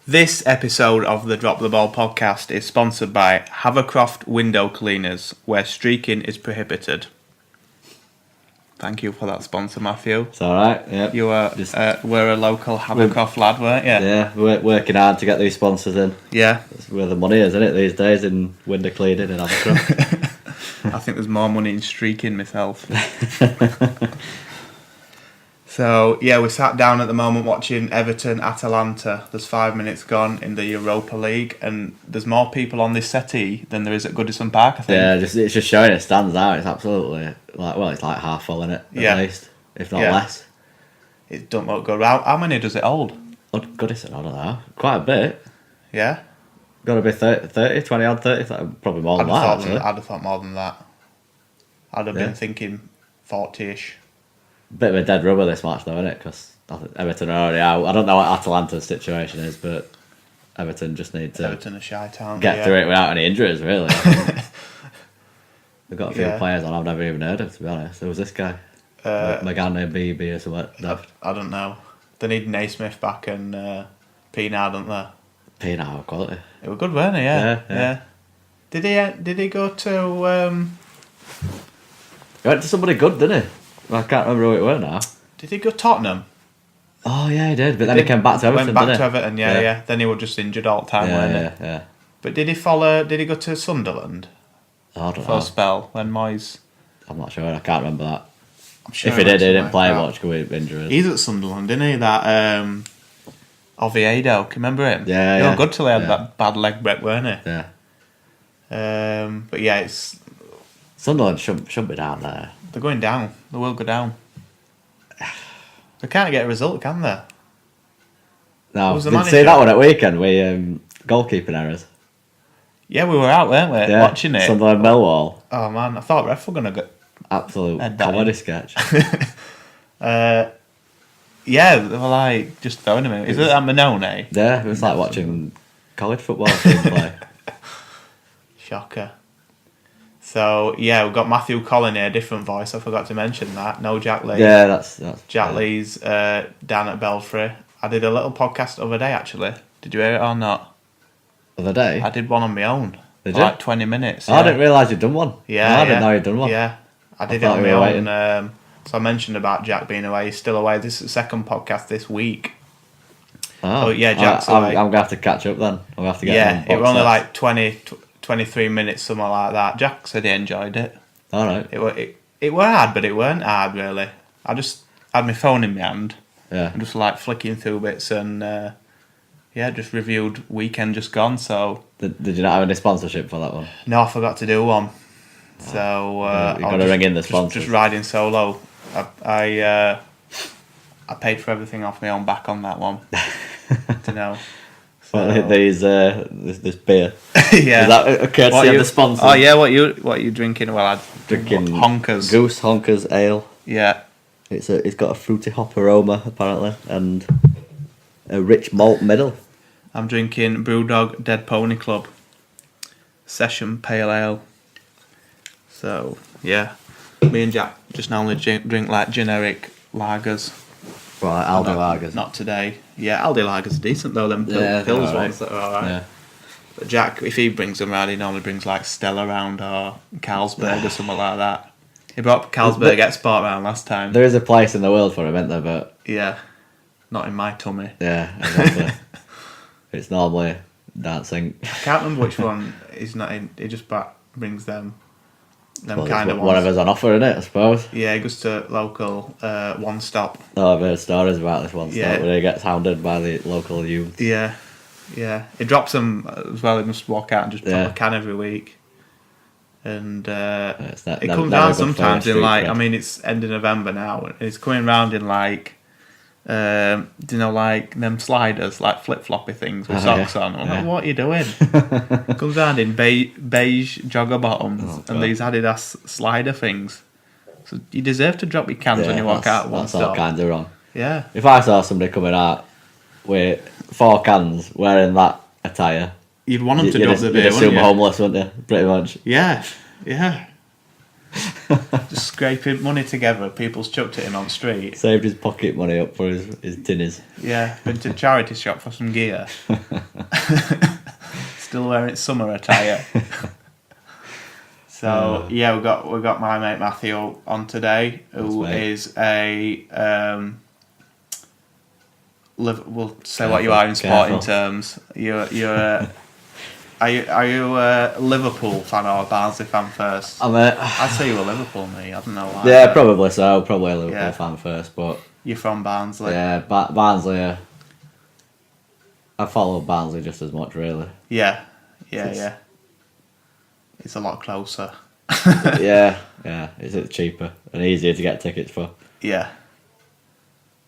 This episode of the Drop the Ball podcast is sponsored by Havercroft Window Cleaners, where streaking is prohibited. Thank you for that sponsor, Matthew. It's alright, yeah. You were a local Havercroft lad, weren't you? Yeah, we're working hard to get these sponsors in. Yeah. That's where the money is, isn't it, these days, in window cleaning and Havercroft. I think there's more money in streaking myself. So, yeah, we're sat down at the moment watching Everton Atalanta. There's 5 minutes gone in the Europa League, and there's more people on this settee than there is at Goodison Park, I think. Yeah, it's just showing it stands out. It's absolutely, it's like half full, isn't it? At least, if not less. It don't look good. How many does it hold? Goodison, I don't know. Quite a bit. Yeah? Got to be 30, 20 odd 30, probably more than that, actually. I'd have thought more than that. I'd have been thinking 40-ish. Bit of a dead rubber this match though, isn't it? Because Everton are already out. I don't know what Atalanta's situation is, but Everton just need to Everton are shy town, get through it without any injuries, really. They've got a few players on I've never even heard of, to be honest. There was this guy, Magana BB or something. I don't know. They need Naismith back and Pienaar, don't they? Pienaar quality. It was good, weren't he? Yeah. Did he go to? He went to somebody good, didn't he? I can't remember who it were now. Did he go Tottenham? Oh yeah, he did. But then he came back to Everton. Went back to Everton, yeah. Then he was just injured all the time, weren't he? Yeah. But did he go to Sunderland? I don't know. For a spell when Moyes. I'm not sure. I can't remember that. I'm sure if he didn't play much with injuries. He's at Sunderland, isn't he? That Oviedo, can you remember him? Yeah. He was good till he had that bad leg break, weren't he? Yeah. But yeah, it's Sunderland shouldn't be down there. They're going down. They will go down. They can't get a result, can they? No, did see that one at weekend with goalkeeping errors. Yeah, we were out, weren't we? Watching it. Sunderland Millwall. Oh man, I thought ref were going to get absolute comedy sketch. Yeah, they were like just throwing him in. Is it that Manone? Yeah, it was like watching college football team play. Shocker. So, yeah, we've got Mathew Collin here, different voice. I forgot to mention that. No Jack Lee. Yeah, that's Jack Lee's down at Belfry. I did a little podcast the other day, actually. Did you hear it or not? Other day? I did one on my own. Did you? Like 20 minutes. Oh, I didn't realise you'd done one. Yeah, I didn't know you'd done one. Yeah, I did it on my own. So I mentioned about Jack being away. He's still away. This is the second podcast this week. Oh, yeah, Jack's away. I'm going to have to catch up then. I'm going to have to get it was only like 23 minutes, something like that. Jack said he enjoyed it. All right. It were hard, but it weren't hard, really. I just had my phone in my hand. Yeah. And just like flicking through bits and, just reviewed Weekend Just Gone, so... Did you not have any sponsorship for that one? No, I forgot to do one. So... you've got to ring in the sponsors. Just riding solo. I paid for everything off my own back on that one. You know. So. Well, this beer. Yeah. Is that a courtesy of the sponsor? Oh yeah, what are you drinking? Well, I'm drinking Honkers. Goose Honkers Ale. Yeah. It's got a fruity hop aroma apparently and a rich malt middle. I'm drinking Brewdog Dead Pony Club Session Pale Ale. So yeah, me and Jack just normally drink like generic lagers. Right, Aldi lagers. Not today. Yeah, Aldi lagers are decent though. Them pills ones that are alright. Yeah. But Jack, if he brings them round, he normally brings like Stella round or Carlsberg or something like that. He brought Carlsberg Export round last time. There is a place in the world for him, isn't there? But yeah, not in my tummy. Yeah, exactly. It's normally dancing. I can't remember which one he's not in. He just brings them kind of ones. Whatever's on offer, isn't it, I suppose? Yeah, he goes to local One Stop. Oh, I've heard stories about this One Stop where he gets hounded by the local youth. Yeah. He drops them as well. He must walk out and just drop a can every week. And it comes down sometimes in like, I mean, it's end of November now, and it's coming round in like, like them sliders, like flip-floppy things with socks on. I'm like, what are you doing? It comes round in beige jogger bottoms and these Adidas slider things. So you deserve to drop your cans when you walk out. That's all kinds of wrong. Yeah. If I saw somebody coming out with 4 cans wearing that attire, you'd want them to drop the beer, you'd assume wouldn't you? homeless, wouldn't you? Pretty much. Yeah. Just scraping money together. People's chucked at him on the street. Saved his pocket money up for his dinners. Yeah, been to a charity shop for some gear. Still wearing summer attire. So yeah, we got my mate Mathew on today, who is a we'll say what you are in sporting terms. Are you a Liverpool fan or a Barnsley fan first? I'd say you're a Liverpool, me. I don't know why. Yeah, probably so. Probably a Liverpool fan first, but you're from Barnsley. Yeah, Barnsley. I follow Barnsley just as much, really. Yeah. It's a lot closer. yeah. It's cheaper and easier to get tickets for. Yeah.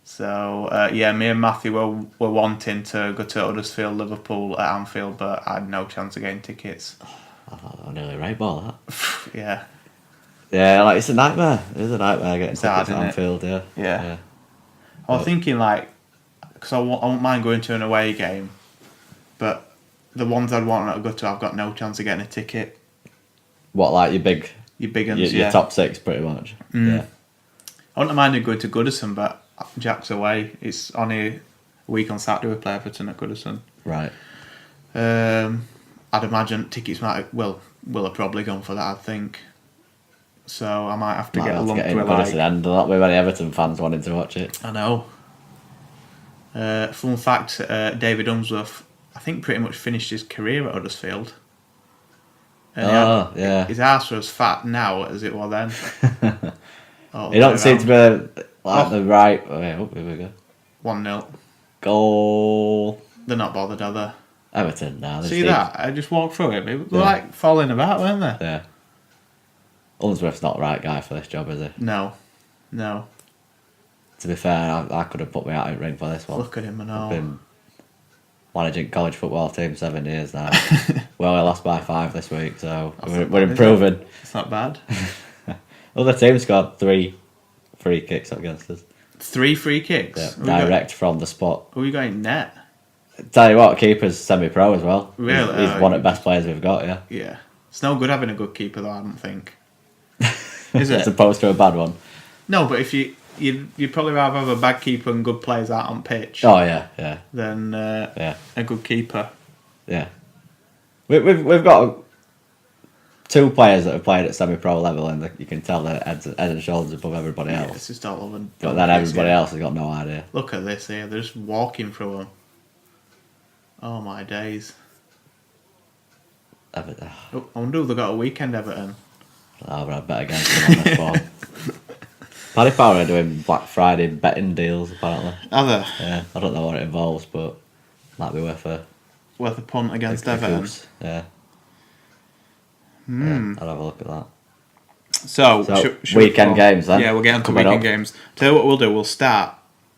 So, me and Mathew were wanting to go to Huddersfield, Liverpool at Anfield, but I had no chance of getting tickets. I nearly right ball that. Yeah. Yeah, like it's a nightmare. It's a nightmare getting tickets at Anfield, Yeah. I was thinking, because I won't mind going to an away game, but the ones I'd want to go to, I've got no chance of getting a ticket. What, like your big ones, your top six, pretty much? Yeah. I wouldn't mind going to Goodison, but Jack's away. It's only a week on Saturday we play Everton at Goodison. Right. I'd imagine tickets will have probably gone for that, I think. So I might have to get along to it. Goodison, and there'll not be many Everton fans wanting to watch it. I know. Fun fact, David Unsworth, I think, pretty much finished his career at Huddersfield. And his arse was fat now as it was then. He don't seem to be like the right. Here we go. 1-0. Goal. They're not bothered, are they? Everton now. See that? I just walked through it. They were like falling about, weren't they? Yeah. Unsworth's not the right guy for this job, is he? No. To be fair, I could have put me out in ring for this one. Look at him and all. I've been managing college football team 7 years now. Well, I lost by 5 this week, so we're improving. It's not bad. Other team scored 3 free kicks against us. 3 free kicks? Yeah, direct from the spot. Who are you got in net? Tell you what, keeper's semi-pro as well. Really? He's one of the best players we've got, yeah. Yeah. It's no good having a good keeper, though, I don't think. Is it? As opposed to a bad one. No, but if you'd probably rather have a bad keeper and good players out on pitch. Oh, yeah. Than a good keeper. Yeah. We've got 2 players that have played at semi-pro level, and you can tell they're head and shoulders above everybody else. It's just all over. But then everybody else has got no idea. Look at this here. They're just walking through them. Oh, my days. Everton. Oh, I wonder if they've got a weekend, Everton. But I'd bet against them on this one. Paddy Power are doing Black Friday betting deals, apparently. Are they? Yeah, I don't know what it involves, but might be worth a punt against Everton. Yeah. I'll have a look at that. So weekend games then? Yeah, we'll get on to weekend games. Tell you what we'll do, we'll start...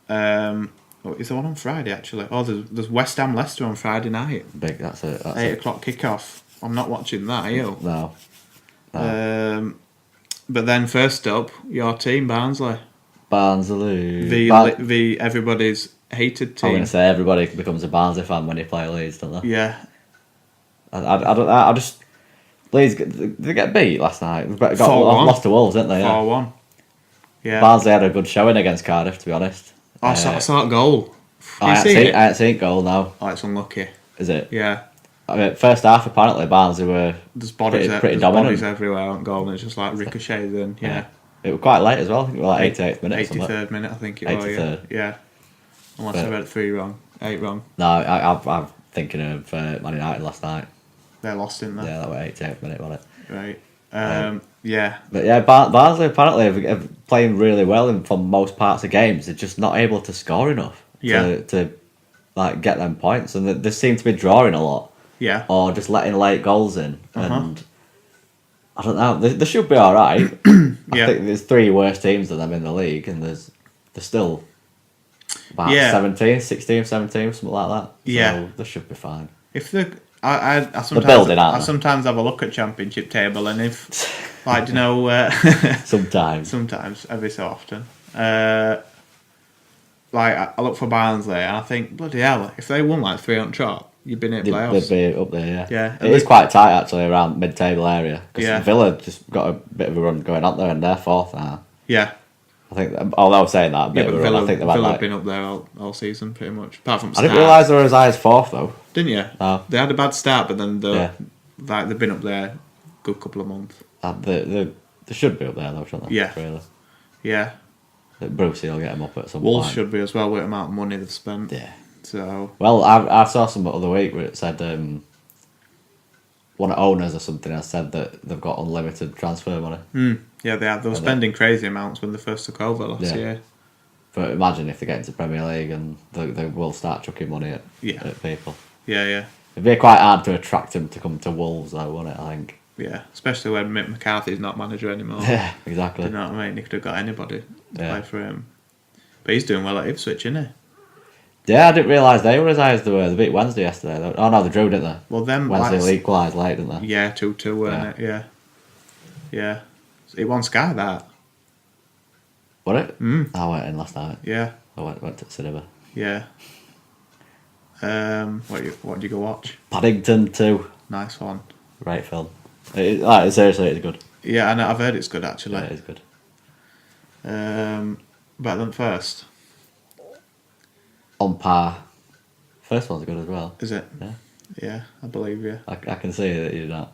is there one on Friday, actually? Oh, there's West Ham Leicester on Friday night. Big, that's it. 8 o'clock kick-off. I'm not watching that, are you? No. But then first up, your team, Barnsley. Barnsley. The everybody's hated team. I'm going to say everybody becomes a Barnsley fan when they play Leeds, don't they? Yeah. I just... Leeds, they get beat last night. Lost to Wolves, didn't they? 4-1. Yeah. Barnsley had a good showing against Cardiff, to be honest. I saw that goal. I haven't seen goal now. Oh, it's unlucky. Is it? Yeah. I mean, first half, apparently, Barnsley were pretty dominant. Bodies everywhere on goal, and it's just like ricocheted in. Yeah. It was quite late as well. I think it was like 88th minute. 83rd minute, I think it was. Yeah. Unless I read 3 wrong. 8 wrong. No, I'm thinking of Man United last night. They lost, didn't they? Yeah, that was 88th minute, wasn't it? Right. Yeah. But yeah, Barnsley apparently are playing really well and for most parts of games. They're just not able to score enough to like get them points, and they seem to be drawing a lot. Yeah. Or just letting late goals in, and I don't know. They should be all right. I think there's 3 worse teams than them in the league, and they're still about 17, 16, 17, something like that. So they should be fine. If I sometimes have a look at Championship table, and if like sometimes every so often like I look for Barnsley and I think bloody hell, if they won like 3 on trot, you've been in playoffs. They'd be up there, yeah. Yeah. It is quite tight, actually, around mid-table area. Because Villa just got a bit of a run going on there, and they're 4th now. Yeah. I think, although saying that, Villa, I think Villa have been up there all season, pretty much. Apart from I didn't realise they were as high as 4th, though. Didn't you? No. They had a bad start, but then they've been up there a good couple of months. They should be up there, though, shouldn't they? Yeah. Really. Yeah. Brucey will get them up at some Wolves point. should be as well, with the amount of money they've spent. Yeah. So. Well, I saw some the other week where it said one of owners or something has said that they've got unlimited transfer money. Yeah, they have. They were spending crazy amounts when they first took over last year. But imagine if they get into Premier League and they will start chucking money at people. Yeah. It'd be quite hard to attract them to come to Wolves, though, wouldn't it? I think. Yeah, especially when Mick McCarthy's not manager anymore. Yeah, exactly. Do you know what I mean? He could have got anybody to play for him. But he's doing well at Ipswich, isn't he? Yeah, I didn't realise they were as high as they were. They beat Wednesday yesterday, though. Oh no, they drew, didn't they? Well, them Wednesday will equalise late, didn't they? Yeah, 2-2, weren't it? Yeah. It won Sky, that. Was it? I went in last night. Yeah. I went to the cinema. Yeah. What did you go watch? Paddington 2. Nice one. Great film. Seriously, it's good. Yeah, I know. I've heard it's good, actually. Yeah, it is good. Better than first. On par. First one's good as well. Is it? Yeah. Yeah, I believe you. I can see that you're not.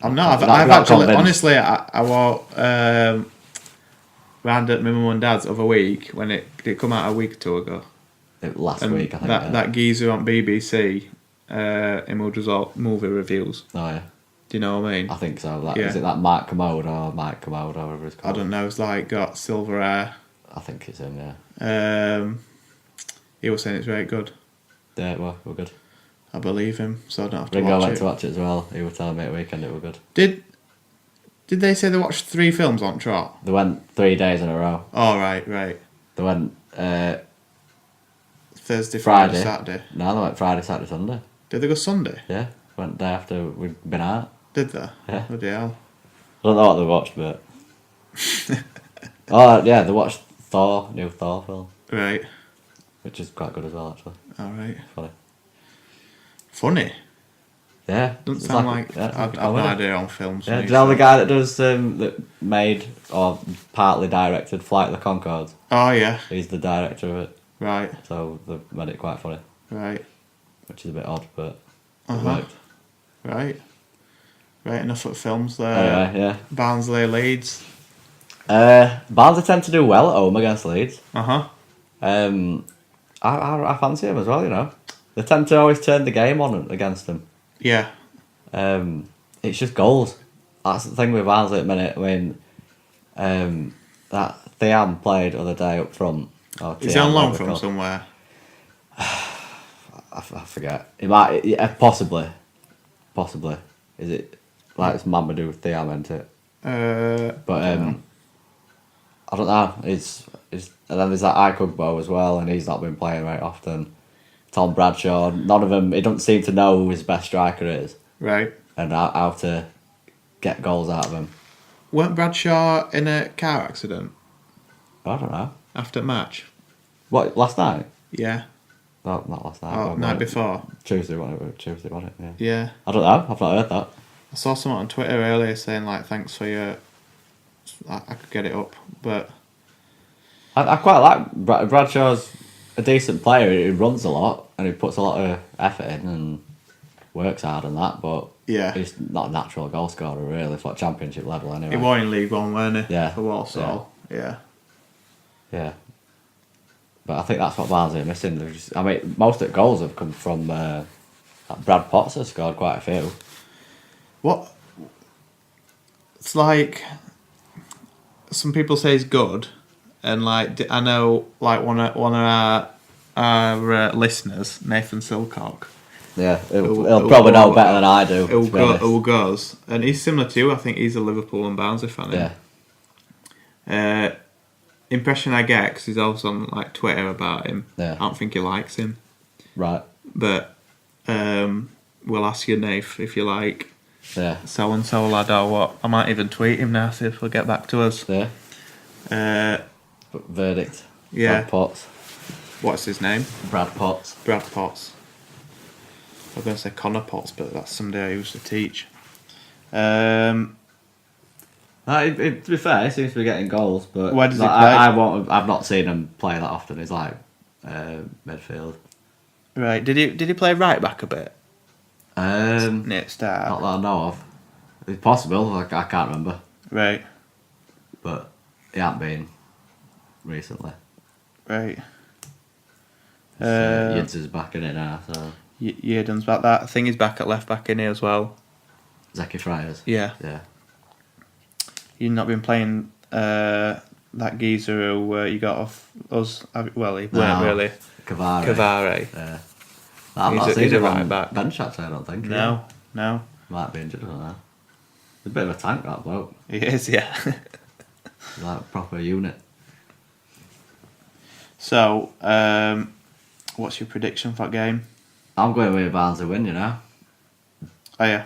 I'm not. I've actually, honestly, I walked round at my mum and dad's other week when it come out a week or two ago. Last week, I think. That geezer on BBC, him who does all movie reviews. Oh yeah. Do you know what I mean? I think so. Is it that Mark Commode or Mike Commode or whatever it's called? I don't know. It's like got silver hair. I think it's him. Yeah. He was saying it's very good. Yeah, well, we're good. I believe him, so I don't have to Ringo watch it. went to watch it as well. He was telling me at the weekend it was good. Did they say they watched 3 films on trot? They went 3 days in a row. Oh, right. They went Thursday, Friday, Saturday. No, they went Friday, Saturday, Sunday. Did they go Sunday? Yeah, went day after we'd been out. Did they? Yeah. Bloody hell. I don't know what they watched, but... oh, yeah, they watched new Thor film. Right. Which is quite good as well, actually. Alright. Funny? Yeah. Doesn't sound like I've no idea on films. Yeah, do you know the guy that does that made or partly directed Flight of the Conchords? Oh yeah. He's the director of it. Right. So they've made it quite funny. Right. Which is a bit odd, but it worked. Right. Right, enough of films there. Anyway, yeah. Barnsley, Leeds. Barnsley tend to do well at home against Leeds. I fancy them as well, you know. They tend to always turn the game on against them. Yeah. It's just goals. That's the thing with Barnsley at the minute. I mean, that Thiam played the other day up front. Is he on loan from somewhere? I forget. It might, yeah, possibly. Is it like it's Mamadou Thiam, isn't it? But I don't know. It's and then there's that Ikugbo as well, and he's not been playing very often. Tom Bradshaw, none of them. He doesn't seem to know who his best striker is. Right. And how to get goals out of him. Weren't Bradshaw in a car accident? I don't know. After match? What, last night? Yeah. No, not last night. Oh, night before? Tuesday, wasn't it? Yeah. Yeah. I don't know. I've not heard that. I saw someone on Twitter earlier saying, like, thanks for your... I could get it up, but... I quite like Bradshaw's a decent player. He runs a lot and he puts a lot of effort in and works hard and that, but he's not a natural goal scorer really for championship level anyway. He was in League One, weren't he? Yeah. For Walsall. Yeah. But I think that's what Barnsley are missing. Most of the goals have come from Brad Potts has scored quite a few. What? It's like some people say he's good, and like I know like one of our listeners, Nathan Silcock. Yeah, he'll probably know better than I do. Who goes, and he's similar to you. I think he's a Liverpool and Barnsley fan. Yeah. Impression I get, because he's also on like Twitter about him. Yeah. I don't think he likes him. Right. But we'll ask you, Nath, if you like. Yeah. So and so lad or what. I might even tweet him now, see if he'll get back to us. Yeah. Verdict. Yeah. Brad Potts. What's his name? Brad Potts. Brad Potts. I was going to say Connor Potts, but that's somebody I used to teach. To be fair, he seems to be getting goals, but where does he play? I've not seen him play that often. He's like midfield. Right. Did he play right back a bit? Near the start. Not that I know of. It's possible. I can't remember. Right. But he hasn't been recently. Right. Yids is back in it now, so. Yeadon's back. That thing is back at left back in here as well. Zeki Friars. Yeah. Yeah. You've not been playing that geezer who you got off us. Well, he weren't really. Cavare. Yeah. He's a right back. Bench actually, I don't think. No. Might be injured, I don't know. He's a bit of a tank, that bloke. He is, yeah. He's like a proper unit. So, what's your prediction for that game? I'm going with Barnsley win, you know. Oh, yeah.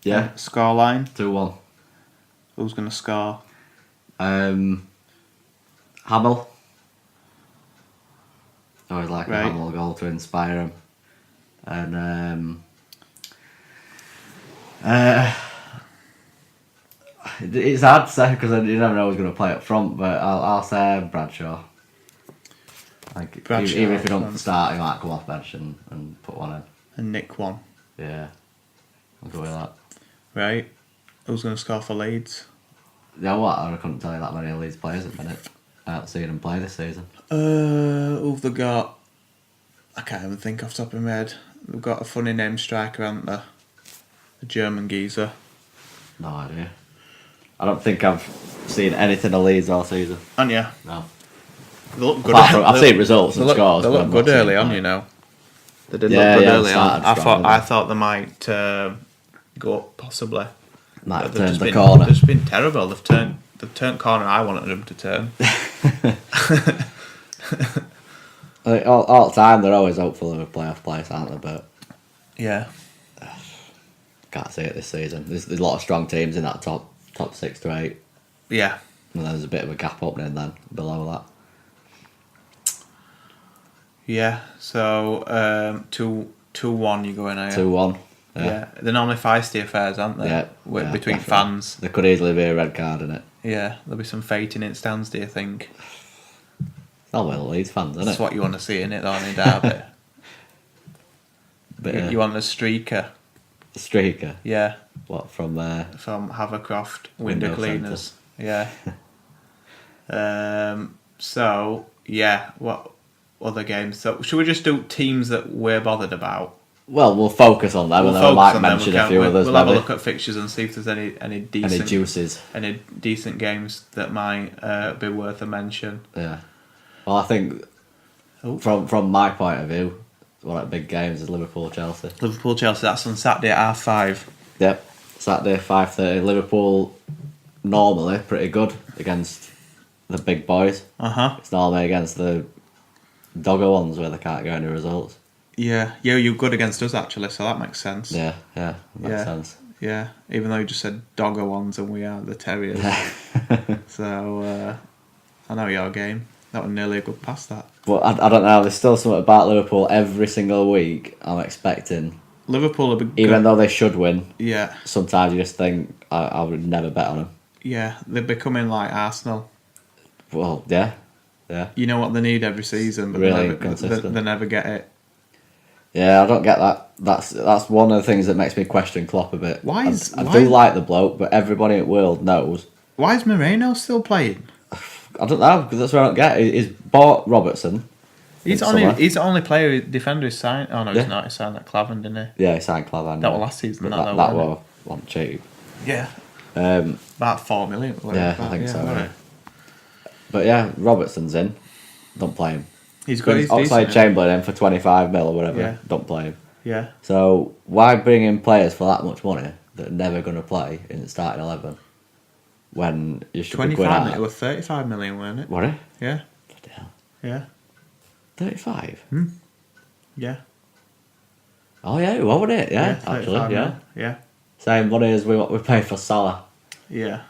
Yeah. Scoreline? 2-1. Who's going to score? Hamill. Always like a Hamill goal to inspire him. And it's hard to say because you never know who's going to play up front, but I'll say Bradshaw. Bradshaw. Even if he don't start, he might come off bench and put one in. And nick one. Yeah. I'll go with that. Right. Who's going to score for Leeds? You know what? I couldn't tell you that many Leeds players at the minute. I haven't seen them play this season. Who've they got? I can't even think off the top of my head. They've got a funny name striker, haven't they? A German geezer. No idea. I don't think I've seen anything of Leeds all season. Haven't you? No. They look good. I've seen results and scores. They look good early on, you know. They did look good early on. I thought they might go up possibly. Might have turned the corner. They've just been terrible. They've turned corner I wanted them to turn. All the time they're always hopeful of a playoff place, aren't they? But yeah, can't see it this season. There's a lot of strong teams in that top 6 to 8. Yeah, and there's a bit of a gap opening then below that. Yeah, so 2-1 you're going out. 2-1. Yeah, they're normally feisty affairs, aren't they? Yeah, between definitely. fans. There could easily be a red card in it. Yeah, there'll be some fighting in stands, do you think? Oh well, Leeds fans, isn't it? That's what you want to see in it, though, in Derby. You want a streaker. A streaker? Yeah. What, from Havercroft Window Cleaners. Yeah. So, yeah, what other games? So, should we just do teams that we're bothered about? Well, we'll focus on them, and then we might mention a few others. We'll have a look at fixtures and see if there's any decent... Any juices. Any decent games that might be worth a mention. Yeah. Well, I think, from my point of view, one of the big games is Liverpool-Chelsea. Liverpool-Chelsea, that's on Saturday at 5:30. Yep, Saturday 5:30. Liverpool, normally pretty good against the big boys. It's normally against the dogger ones where they can't get any results. Yeah, you're good against us actually, so that makes sense. Yeah, makes sense. Yeah, even though you just said dogger ones and we are the Terriers. So, I know your game. That was nearly a good pass, that. But I don't know, there's still something about Liverpool every single week I'm expecting. Liverpool will be good. Even though they should win. Yeah. Sometimes you just think, I would never bet on them. Yeah, they're becoming like Arsenal. Well, yeah. You know what they need every season, but really they never get it. Yeah, I don't get that. That's one of the things that makes me question Klopp a bit. I do like the bloke, but everybody in the world knows. Why is Moreno still playing? I don't know, because that's what I don't get. He's bought Robertson. He's the only defender who's signed. Oh no, he's not. He signed that Clavan, didn't he? Yeah, he signed Clavan. That was last season. That was one cheap. Yeah. About 4 million. Yeah, I think so. Right. But yeah, Robertson's in. Don't play him. He's good. He's Oxlade-Chamberlain in for 25 mil or whatever. Yeah. Don't play him. Yeah. So why bring in players for that much money that are never going to play in the starting 11 when you should be going out? 25 million. It was 35 million, weren't it? Was it? Yeah. Bloody hell. Yeah. 35? Yeah. Oh yeah, what was it? Yeah, actually, yeah. Yeah. Same money as what we paid for Salah. Yeah.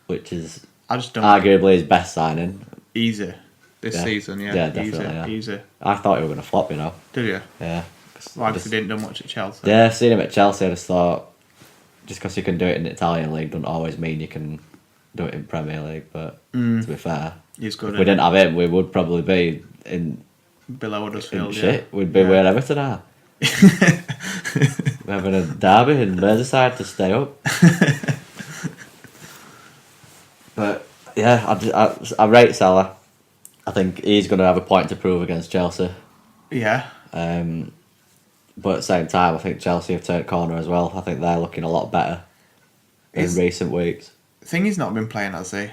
Which is I just don't arguably his best signing. Easy. This season, yeah. Yeah, definitely. Easy. I thought he were going to flop, you know. Did you? Yeah. Like if he didn't do much at Chelsea. Yeah, I've seen him at Chelsea. I just thought, just because you can do it in the Italian league doesn't always mean you can do it in Premier League. But to be fair, he's good. If we didn't have him, we would probably be below Huddersfield. Shit, we'd be where Everton are. We're having a derby in Merseyside to stay up. But yeah, I rate Salah. I think he's going to have a point to prove against Chelsea. Yeah. But at the same time, I think Chelsea have turned corner as well. I think they're looking a lot better in recent weeks. I think he's not been playing, has he?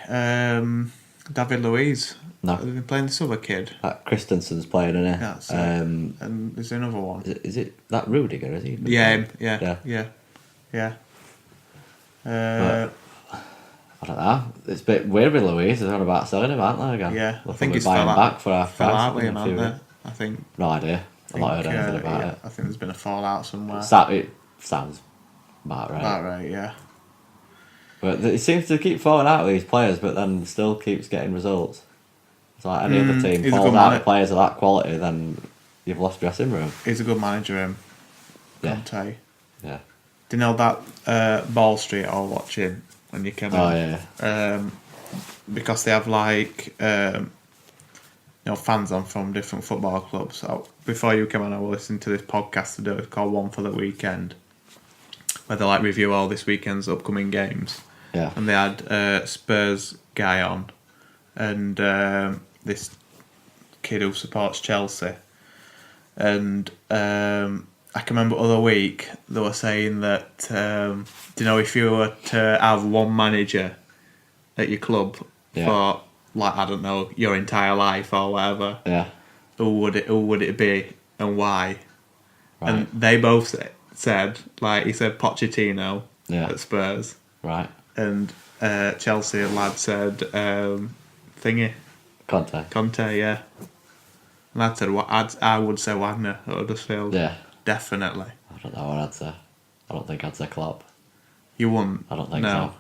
David Luiz. No. Has he been playing this other kid? Christensen's playing, isn't he? That's it. And there's another one. Is it that Rudiger, is he? Yeah. But, I don't know. It's a bit weird with Luiz. They're on about selling him, aren't they? Again? Yeah. I think he's buying back for half price. Out with him, aren't they? I think. No idea. I've not heard anything about it. I think there's been a fallout somewhere. It sounds about right. About right, yeah. But it seems to keep falling out with these players, but then still keeps getting results. It's like any other team falls out with players of that quality, then you've lost dressing room. He's a good manager, him. Conte. Yeah. Do you know that Ball Street I was watching when you came in? Oh, yeah. Because they have like fans on from different football clubs. So before you came on, I was listening to this podcast today. It's called One for the Weekend, where they like review all this weekend's upcoming games. Yeah. And they had Spurs guy on, and this kid who supports Chelsea, and I can remember other week they were saying that if you were to have one manager at your club for like I don't know your entire life or whatever, who would it be and why? Right. And they both said he said Pochettino at Spurs, right? And Chelsea lad said Conte, yeah. And I'd said I would say Wagner at Huddersfield. Yeah. Definitely. I don't know what I'd say. I don't think I'd say Klopp. You wouldn't? I don't think so.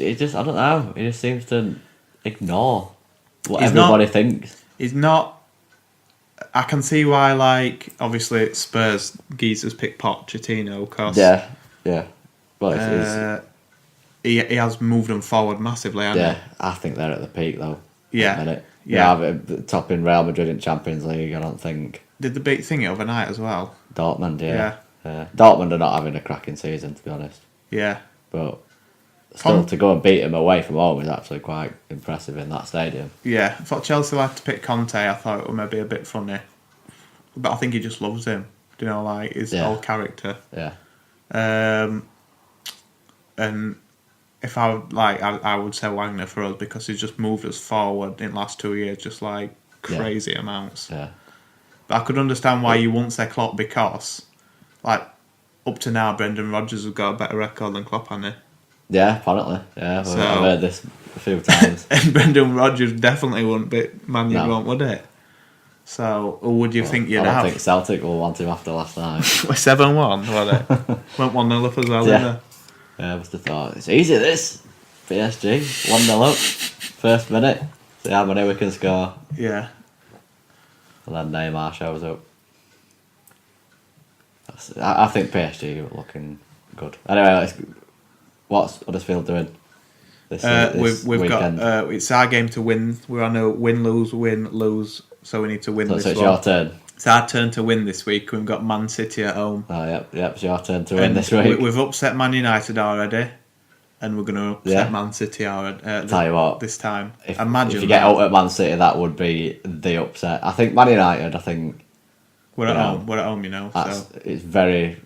It just, I don't know. He just seems to ignore what everybody thinks. He's not. I can see why, obviously, Spurs geezers pick Pochettino, because. Yeah. But he has moved them forward massively, hasn't he? I think they're at the peak, though. Yeah. Top in Real Madrid in Champions League, I don't think. Did the big thing overnight as well? Dortmund, yeah. Dortmund are not having a cracking season, to be honest. Yeah. But still, to go and beat him away from home is actually quite impressive in that stadium. Yeah, I thought Chelsea had to pick Conte. I thought it was maybe a bit funny. But I think he just loves him. Do you know, his whole character. Yeah. And if I would say Wagner for us, because he's just moved us forward in the last 2 years, just crazy amounts. Yeah. But I could understand why you wouldn't say Klopp, because, up to now, Brendan Rodgers has got a better record than Klopp, hasn't he? Yeah, apparently. Yeah, I've heard this a few times. And Brendan Rodgers definitely wouldn't be Man you'd want, would it? So, or would you think you'd have? I don't think Celtic will want him after last night. 7-1, was it? Went 1-0 up as well, didn't they? Yeah, I must have thought, it's easy this. PSG, 1-0 up, first minute. See how many we can score. Yeah. And then Neymar shows up. I think PSG are looking good. Anyway, what's Huddersfield doing this we've weekend? Got it's our game to win. We're on a win lose, so we need to win this one. So it's your turn. It's our turn to win this week. We've got Man City at home. Oh, yep, it's your turn to win this week. We've upset Man United already, and we're going to upset Man City already. Tell you what, this time. If you get out at Man City, that would be the upset. I think Man United, we're at home. We're at home, so. It's very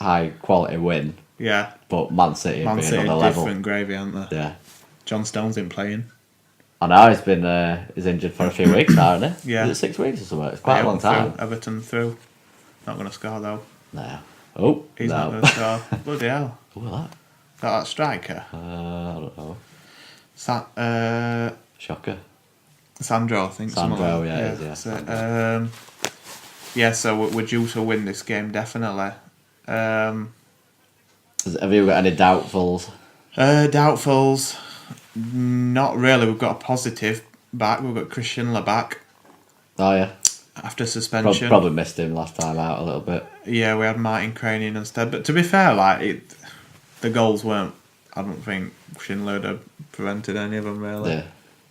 high quality win. Yeah. But Man City being on the level. Different gravy, aren't they? Yeah. John Stones ain't playing. I know he's injured for a few weeks now, isn't he? Yeah. Is it 6 weeks or something? It's quite a long time. Everton through. Not going to score though. No. Oh, he's not going to score. Bloody hell. Who was that striker? I don't know. Shocker. Sandro, I think. Sandro, yeah. So we're due to win this game, definitely. Have you got any doubtfuls? Doubtfuls? Not really. We've got a positive back. We've got Christian back. Oh, yeah. after suspension. Probably missed him last time out a little bit. Yeah, we had Martin Cranian instead. But to be fair, the goals weren't. I don't think Schindler had prevented any of them really. Yeah.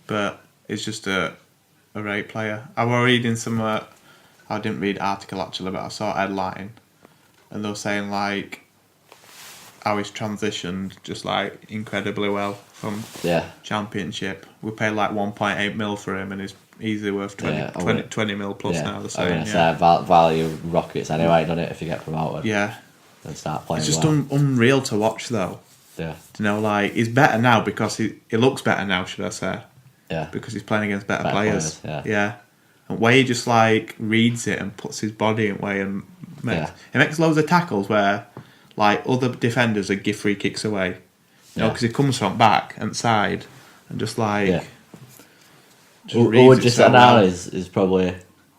But it's just a great player. I was reading some. I didn't read the article actually, but I saw a headline, and they were saying how he's transitioned just incredibly well from Championship. We paid 1.8 mil for him, and he's easily worth 20 mil plus now. The I'm going to say value rockets anyway, doesn't it? If you get promoted, and start playing. It's just unreal to watch though. Yeah, he's better now because he looks better now, should I say? Yeah, because he's playing against better players. Yeah. And Way just reads it and puts his body in way and he makes loads of tackles where other defenders would give free kicks away. Because he comes from back and side and just who would you say now is probably,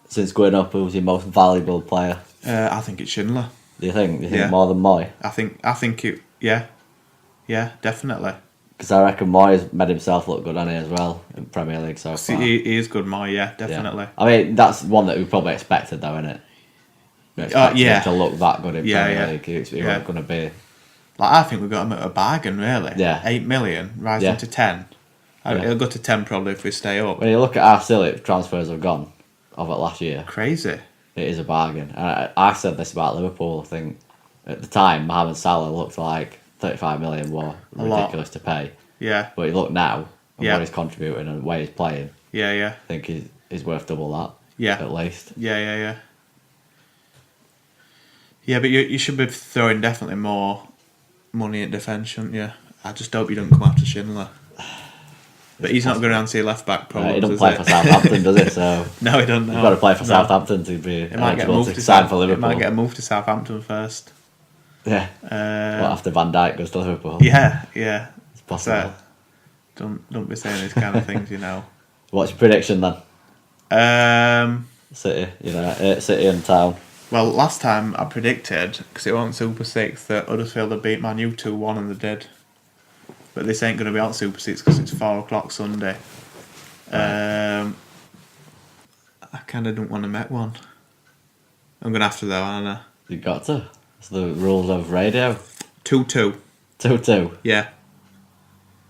since going up, who's your most valuable player? I think it's Schindler. Do you think more than Moy? I think it. Yeah, definitely. Because I reckon Moy's made himself look good on it as well in Premier League so far. He is good, Moy. Yeah, definitely. Yeah. I mean, that's one that we probably expected, though, isn't it? We expected him to look that good in Premier League. He wasn't going to be. I think we got him at a bargain, really. Yeah. 8 million, rising to 10. It'll go to 10 probably if we stay up. When you look at how silly transfers have gone of it last year, crazy. It is a bargain. I said this about Liverpool. I think at the time, Mohamed Salah looked like 35 million were ridiculous to pay. Yeah. But you look now, and what he's contributing and the way he's playing. Yeah. I think he's worth double that. Yeah. At least. Yeah. Yeah, but you should be throwing definitely more money at defence, shouldn't you? I just hope you don't come after Schindler. But he's not going to answer your left back problems. He doesn't play for Southampton, does he? So no, he doesn't. You've got to play for Southampton to be eligible to sign for Liverpool. He might get a move to Southampton first. Yeah. After Van Dijk goes to Liverpool. Yeah. It's possible. So, don't be saying these kind of things, What's your prediction then? City, City and Town. Well, last time I predicted, because it wasn't Super 6, that Huddersfield had beat Man U 2-1 and they did. But this ain't going to be on Super 6 because it's 4 o'clock Sunday. I kind of don't want to make one. I'm going to have to though, aren't I? You've got to. It's the rules of radio. 2-2. 2-2? Yeah.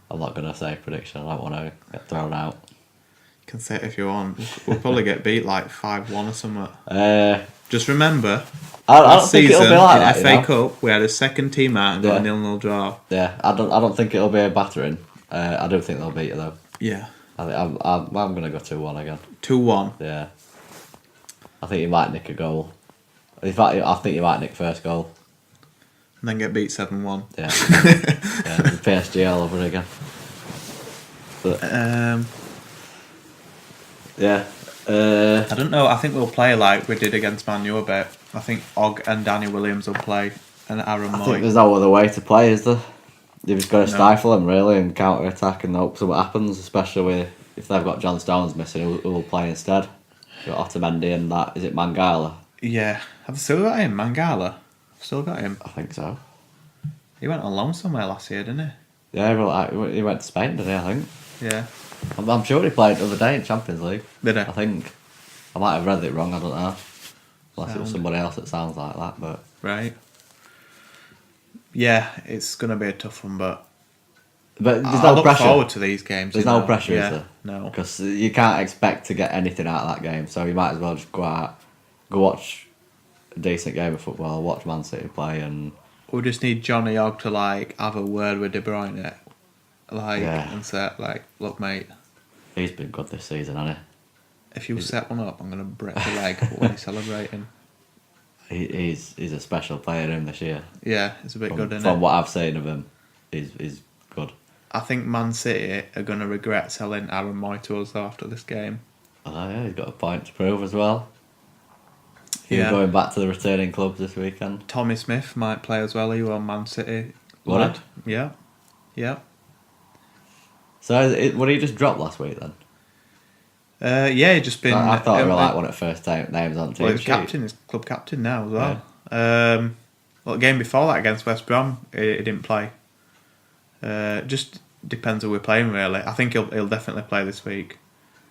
I'm not going to say prediction. I don't want to get thrown out. You can say it if you want. We'll probably get beat 5-1 or something. Just remember, I don't think it'll be like that. In FA Cup, we had a second team out and got a 0-0 draw. Yeah, I don't think it'll be a battering. I do think they'll beat you though. Yeah. I'm going to go 2-1 again. 2-1? Yeah. I think you might nick a goal. In fact, I think you might nick first goal. And then get beat 7-1. Yeah. PSG all over again. But, yeah. I don't know. I think we'll play like we did against Man U a bit. I think Og and Danny Williams will play, and Aaron Moy. I think there's no other way to play, is there? You've just got to stifle them really and counter attack and hope something happens. Especially if they've got John Stones missing, who will play instead? You've got Otamendi and that. Is it Mangala? Yeah, I've still got him. Mangala. I've still got him. I think so. He went on loan somewhere last year, didn't he? Yeah, he went to Spain, didn't he? I think. Yeah. I'm sure he played the other day in Champions League. Did he? I think. I might have read it wrong, I don't know. Unless it was somebody else that sounds like that, but... Right. Yeah, it's going to be a tough one, but there's no I look pressure. forward to these games. There's no pressure, is there? No. Because you can't expect to get anything out of that game, so you might as well just go out, go watch a decent game of football, watch Man City play, and... We just need Johnny Og to, have a word with De Bruyne. And say, look, mate... He's been good this season, hasn't he? If you set one up, I'm going to break the leg when he's celebrating. He's a special player in this year. Yeah, it's a bit good, isn't it? From what I've seen of him, he's good. I think Man City are going to regret selling Aaron Moy to us after this game. Oh yeah, he's got a point to prove as well. He's going back to the returning clubs this weekend. Tommy Smith might play as well. He was Man City. What? Yeah. So, would he just drop last week then? He just been... I thought he was one of the first names on the team. Well, he's club captain now as well. Yeah. The game before that against West Brom, he didn't play. Just depends who we're playing, really. I think he'll definitely play this week.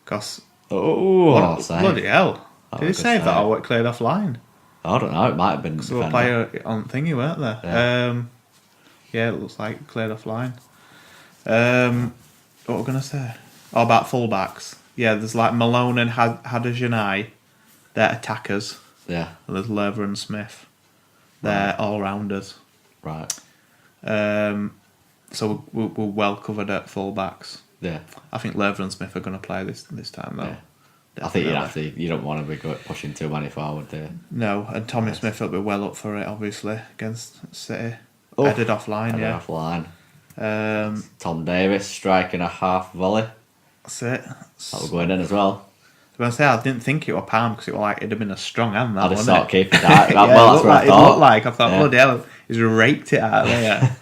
Because... bloody hell. Did he save that or it cleared off line? I don't know. It might have been. Because there were a player on thingy, weren't there? Yeah. It looks like it cleared off line. What were we going to say? Oh, about fullbacks. Yeah, there's like Malone and Huddersfield. They're attackers. Yeah. And there's Lever and Smith. They're all-rounders. Right. So we're well covered at fullbacks. Yeah. I think Lever and Smith are going to play this time, though. Yeah. I think you don't want to be pushing too many forward, do you? No, and Tommy Smith will be well up for it, obviously, against City. Headed off line, Headed off line. Tom Davis striking a half volley. That's it. That was going in as well. I didn't think it was Palm because it'd have been a strong hand. That, I just wouldn't thought keeper that. Well, that's what I thought. It looked like. I thought, bloody hell, he's raked it out of there.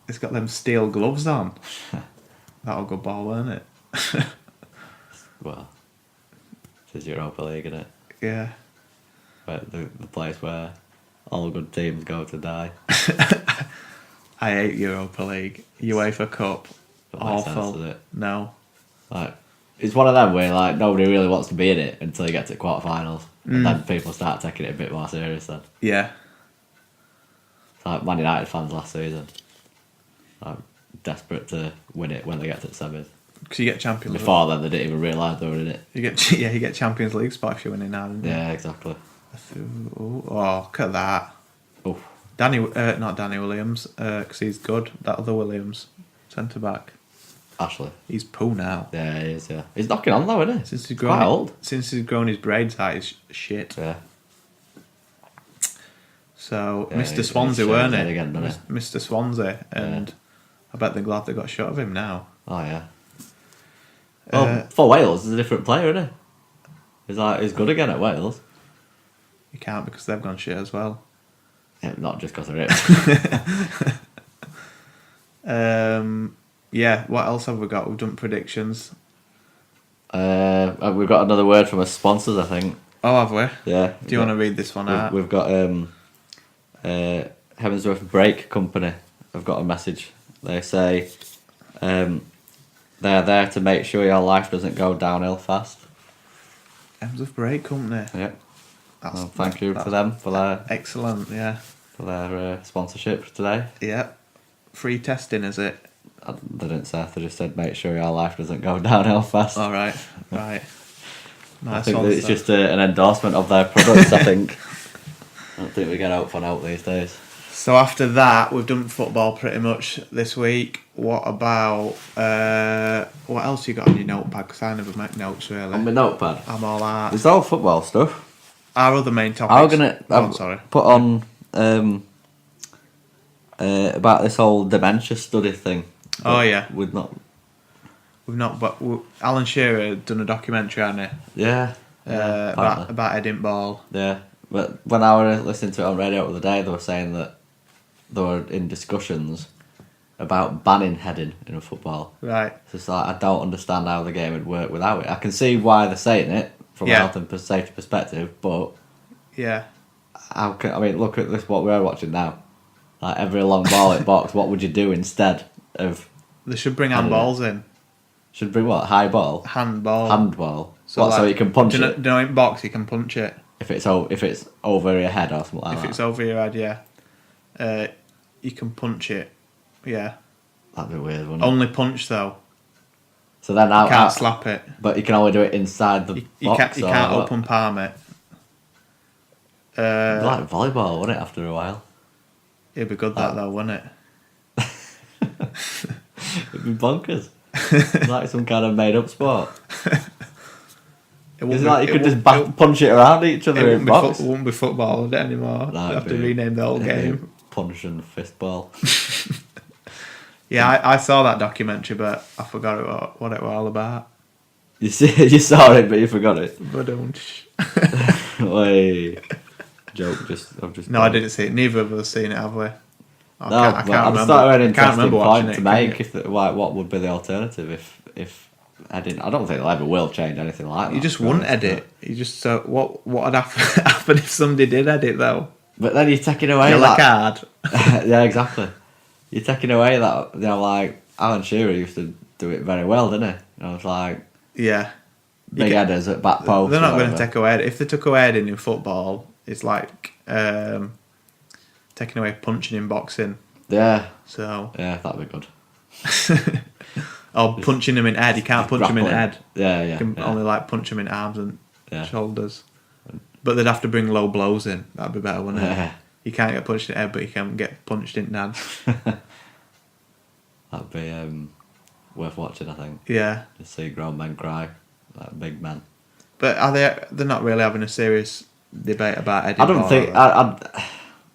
He's got them steel gloves on. That was a good ball, weren't it? Well, it's Europa League, isn't it? Yeah. But the place where all good teams go to die. I hate Europa League. UEFA Cup. Awful. Sense, it? No. Like, it's one of them where like nobody really wants to be in it until you get to quarterfinals, and then people start taking it a bit more serious. Then yeah, it's like Man United fans last season, like desperate to win it when they get to the semis. Because you get Champions League. Before then, they didn't even realise they were in it. You get Champions League spot if you're winning now. Don't you? Yeah, exactly. Oh, look at that. Oof. Not Danny Williams, because he's good. That other Williams, centre back. Ashley. He's poo now. Yeah, he is, yeah. He's knocking on though, isn't he? Since he's quite old. Since he's grown his braids out, he's shit. Yeah. So, Mr. Swansea, weren't it? Again, Mr. Swansea, and I bet they're glad they got shot of him now. Oh, yeah. Well, for Wales, he's a different player, isn't he? He's good again at Wales. You can't because they've gone shit as well. Yeah, not just because of it. Yeah, what else have we got? We've done predictions. We've got another word from our sponsors, I think. Oh, have we? Yeah. Do you want to read this one out? We've got Heavensworth Brake Company. I've got a message. They say they're there to make sure your life doesn't go downhill fast. Heavensworth Brake Company. Yeah. Thank you to them for their excellent. Yeah. For their sponsorship today. Yeah. Free testing, is it? They didn't say. They just said make sure your life doesn't go downhill fast. All right. Right. Nice. I think that it's just an endorsement of their products. I think. I don't think we get out for out these days. So after that, we've done football pretty much this week. What about what else you got on your notepad? Because I never make notes really. On my notepad, I'm all out. It's all football stuff. Our other main topics. I'm gonna put on about this whole dementia study thing. Oh yeah, we've not. But Alan Shearer done a documentary on it. Yeah. About Edinburgh Ball. Yeah, but when I was listening to it on radio the other day, they were saying that they were in discussions about banning heading in football. Right. So it's like I don't understand how the game would work without it. I can see why they're saying it from a health and safety perspective, but how can look at this? What we're watching now, like every long ball at box. What would you do instead of? They should bring handballs in. Should bring what? High ball. Handball. So you can punch it. Do you know in box you can punch it if it's over your head or something like that. If it's over your head, yeah. You can punch it. Yeah. That'd be weird, wouldn't it? Only punch though. So then you can't slap it. But you can only do it inside the box. You can't open palm it. It'd be like volleyball, wouldn't it? After a while. It'd be good though, wouldn't it? It'd be bonkers. Like some kind of made up sport. It's like you could just punch it around each other in box. It wouldn't be football anymore. You have to rename the whole game. Punch and fist ball. Yeah, I saw that documentary, but I forgot what it was all about. You saw it, but you forgot it. But don't. Wait. Joke. No, I didn't see it. Neither of us seen it, have we? I can't remember. It's not an interesting point to make. It. What would be the alternative if I didn't? I don't think they'll ever will change anything like that. You just wouldn't edit. You just what would happen if somebody did edit though? But then you're taking away that card. Yeah, exactly. You're taking away that like Alan Shearer used to do it very well, didn't he? And I was like, yeah. big headers at back post. They're not going to take away. If they took away heading in football, it's like taking away punching in boxing. Yeah. So yeah, that'd be good. Or punching them in head. You can't punch them in head. Yeah. You can only like punch them in arms and shoulders. But they'd have to bring low blows in. That'd be better, wouldn't it? You can't get punched in the head, but you can get punched in the head. That'd be worth watching, I think. Yeah. To see grown men cry, like big men. But they're not really having a serious debate about Eddie. I don't think...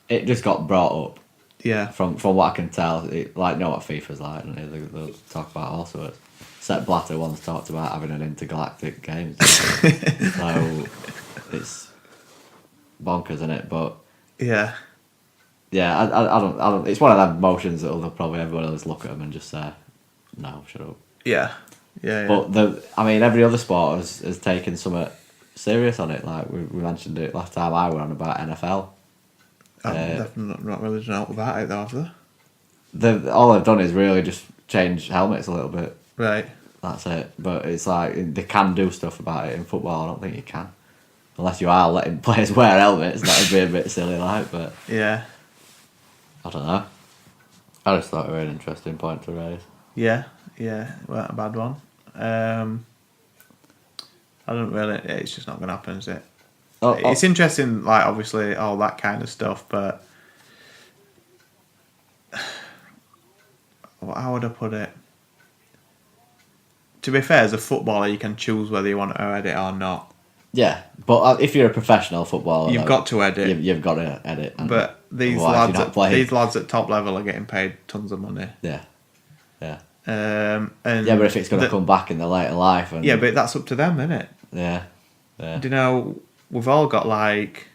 it just got brought up. Yeah. From what I can tell, like, know what FIFA's like, and they'll talk about all sorts. Sepp Blatter once talked about having an intergalactic game. So it's bonkers, isn't it? But yeah, I don't. It's one of them motions that will probably everyone else look at them and just say, "No, shut up." Yeah. But every other sport has taken something serious on it. Like we mentioned it last time I were on about NFL. They've not really done out about it though, have they? All they've done is really just change helmets a little bit. Right. That's it. But it's like they can do stuff about it in football. I don't think you can, unless you are letting players wear helmets. That would be a bit silly, like. But yeah, I don't know. I just thought it was an interesting point to raise. Yeah, well, a bad one. I don't really. It's just not going to happen, is it? It's interesting, like obviously all that kind of stuff, but how would I put it? To be fair, as a footballer, you can choose whether you want to edit or not. Yeah, but if you're a professional footballer, you've got to edit. You've got to edit. But these lads at top level are getting paid tons of money. Yeah. And but if it's going to come back in the later life, but that's up to them, isn't it? Yeah. Do you know, we've all got like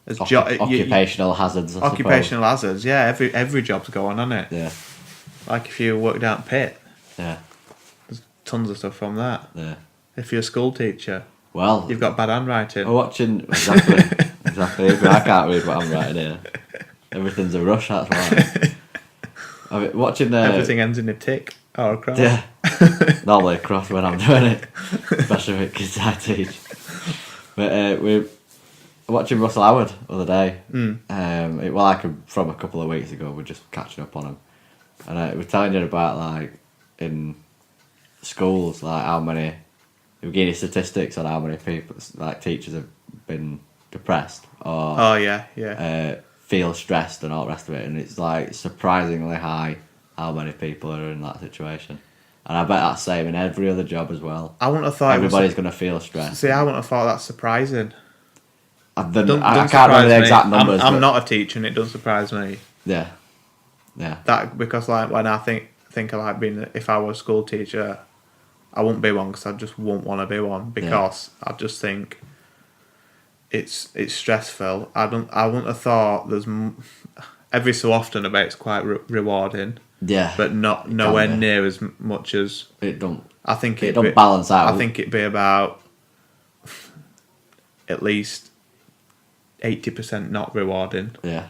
occupational hazards. Occupational hazards, yeah. Every job's going on it. Yeah. Like if you work down pit. Yeah. There's tons of stuff from that. Yeah. If you're a school teacher. Well, you've got bad handwriting. We're watching exactly. I can't read what I'm writing here. Everything's a rush. That's right. Watching. Everything ends in a tick or a cross. Yeah. Normally a cross when I'm doing it, especially with kids I teach. But we're watching Russell Howard the other day. From a couple of weeks ago, we're just catching up on him, and we're telling you about like in schools, like how many. We're getting statistics on how many people, like teachers, have been depressed or feel stressed and all the rest of it, and it's like surprisingly high how many people are in that situation. And I bet that's the same in every other job as well. I wouldn't have thought everybody's going to feel stressed. See, I wouldn't have thought that's surprising. I can't remember the exact numbers. I'm not a teacher, and it does surprise me. Yeah. That because like when I think of like being, if I was a school teacher, I wouldn't be one because I just wouldn't want to be one because I just think it's stressful. I wouldn't have thought there's every so often. I bet it's quite rewarding. Yeah, but nowhere near as much as it don't. I think it don't balance out. I think it'd be about at least 80% not rewarding. Yeah,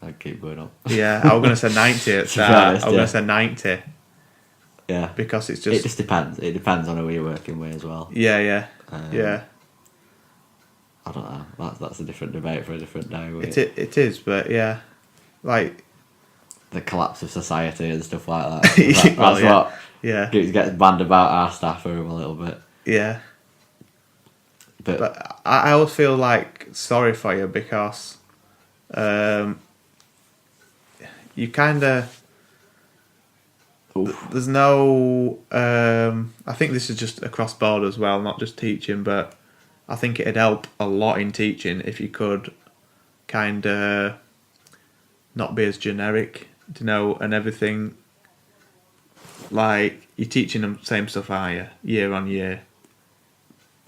I'd keep going up. Yeah, I was going to say 90 at start. I was going to say 90. Yeah, because it just depends. It depends on who you're working with as well. Yeah. I don't know. That's a different debate for a different day. It is, but yeah, like the collapse of society and stuff like that. That's what gets banned about our staff room a little bit. Yeah. But I always feel like sorry for you because you kind of. There's no. I think this is just across board as well, not just teaching, but I think it'd help a lot in teaching if you could kind of not be as generic, and everything. Like you're teaching them the same stuff, are you, year on year?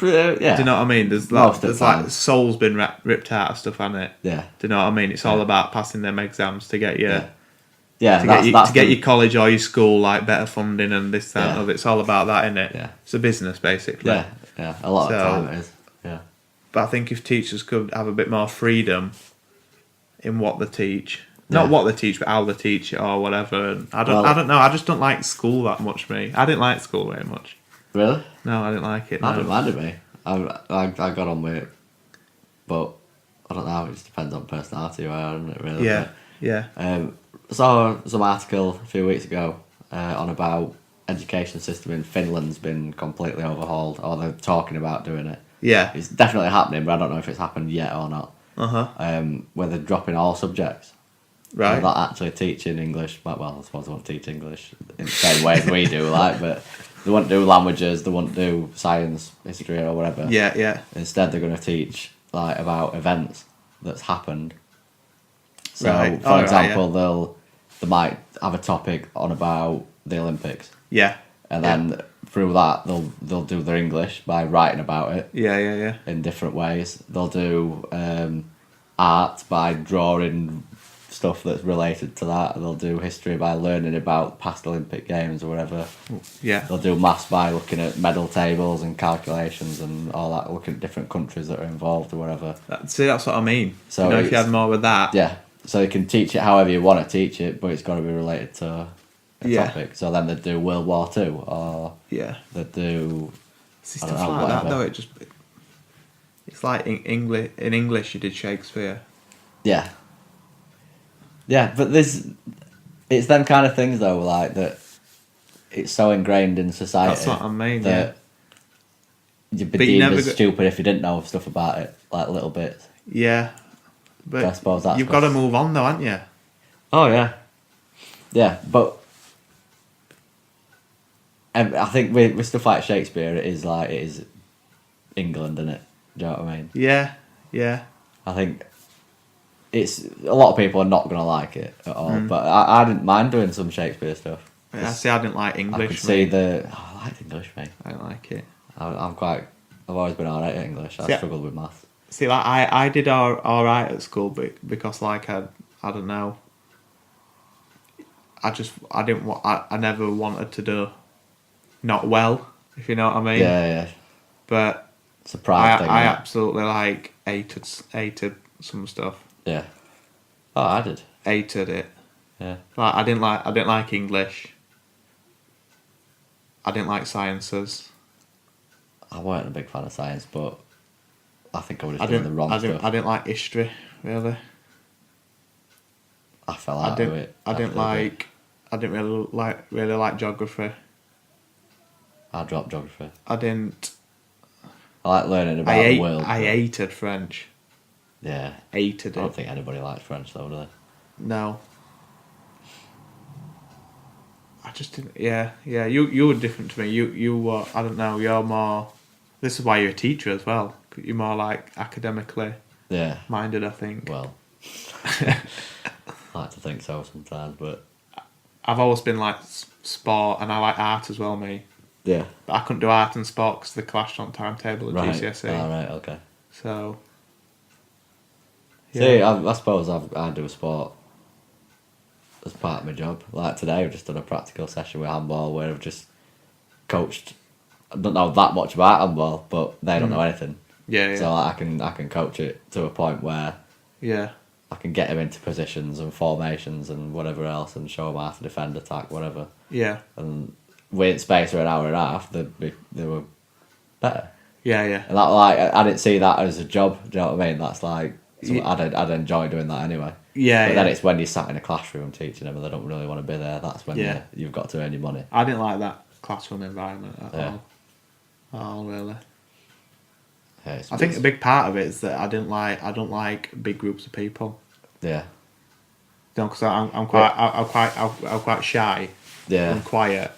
Yeah. Do you know what I mean? There's like soul's been ripped out of stuff, hasn't it? Yeah. Do you know what I mean? It's all about passing them exams to get you. Yeah. To get your college or your school like better funding and this that and it's all about that, isn't it? Yeah. It's a business basically. Yeah. A lot of time it is. Yeah. But I think if teachers could have a bit more freedom in what they teach, not what they teach, but how they teach it or whatever. And I don't know. I just don't like school that much. I didn't like school very much. Really? No, I didn't like it. I No. didn't mind it, mate. I got on with it, but I don't know. It just depends on personality, doesn't it? Really. Yeah. Yeah. Saw some article a few weeks ago on about education system in Finland's been completely overhauled, or they're talking about doing it. Yeah. It's definitely happening, but I don't know if it's happened yet or not. Where they're dropping all subjects. Right. They're not actually teaching English. Well, I suppose they won't teach English in the same way as we do, but they won't do languages, they won't do science, history, or whatever. Yeah, yeah. Instead, they're going to teach about events that's happened. So, Right. for example, they might have a topic on about the Olympics. Yeah. And then through that, they'll do their English by writing about it. Yeah. In different ways. They'll do art by drawing stuff that's related to that. They'll do history by learning about past Olympic games or whatever. Yeah. They'll do maths by looking at medal tables and calculations and all that, looking at different countries that are involved or whatever. See, that's what I mean. So if you had more with that. Yeah. So you can teach it however you want to teach it, but it's got to be related to a Yeah. topic. So then they'd do World War II, or they'd do... See, stuff like that, though, it's like in English you did Shakespeare. Yeah. Yeah, but it's them kind of things, though, like, that it's so ingrained in society. That's what I mean, that you'd be deemed as stupid if you didn't know stuff about it, like little bits. Yeah. But I suppose that's you've got to move on, though, haven't you? Oh, yeah. Yeah, but I think with stuff like Shakespeare, it is England, isn't it? Do you know what I mean? Yeah, yeah. I think it's a lot of people are not going to like it at all, but I didn't mind doing some Shakespeare stuff. I see. I didn't like English. I could see I liked English, mate. I don't like it. I've always been alright at English. I struggled with maths. See, like I did all right at school, because like I don't know. I never wanted to do not well, if you know what I mean. Yeah. But it's a pride thing. I absolutely hated some stuff. Yeah. Oh, I did. Hated it. Yeah. Like I didn't like English. I didn't like sciences. I weren't a big fan of science, but I think I would have done the wrong stuff. I didn't like history, really. I fell out of it. I didn't really like geography. I dropped geography. I didn't. I like learning about the world. I hated French. Yeah. Hated it. I don't think anybody likes French, though, do they? No. I just didn't. Yeah. You were different to me. You were. I don't know. You're more. This is why you're a teacher as well. You're more like academically minded, I think. Well, I like to think so sometimes, but I've always been like sport, and I like art as well, me. Yeah. But I couldn't do art and sport because they clashed on timetable at GCSE. Oh, right, okay. So. Yeah. See, I suppose I do a sport as part of my job. Like today, I've just done a practical session with handball where I've just coached. I don't know that much about handball, but they don't know anything. Yeah. So I can coach it to a point where I can get them into positions and formations and whatever else, and show them how to defend, attack, whatever. Yeah. And within space for an hour and a half, they were better. Yeah. And that, like, I didn't see that as a job. Do you know what I mean? That's like I'd enjoy doing that anyway. Yeah. But then it's when you're sat in a classroom teaching them and they don't really want to be there. That's when you've got to earn your money. I didn't like that classroom environment at all. Oh, really? Yeah, I think a big part of it is that I don't like big groups of people. Yeah. No, because I'm quite shy. Yeah. I'm quiet.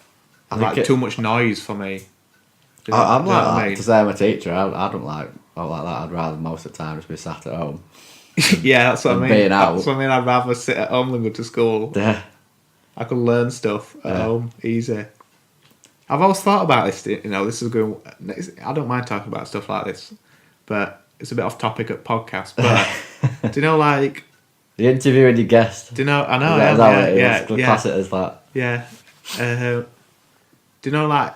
Too much noise for me. I'm like that because I'm a teacher. I don't like that. I'd rather most of the time just be sat at home. Yeah, that's what I mean. Being out. That's what I mean. I'd rather sit at home than go to school. Yeah. I could learn stuff at home easy. I've always thought about this. This is going. I don't mind talking about stuff like this, but it's a bit off topic at podcast. But do you know, like the interviewing your guest? Do you know? I know. Yeah. Class it as that. Yeah. Do you know, like,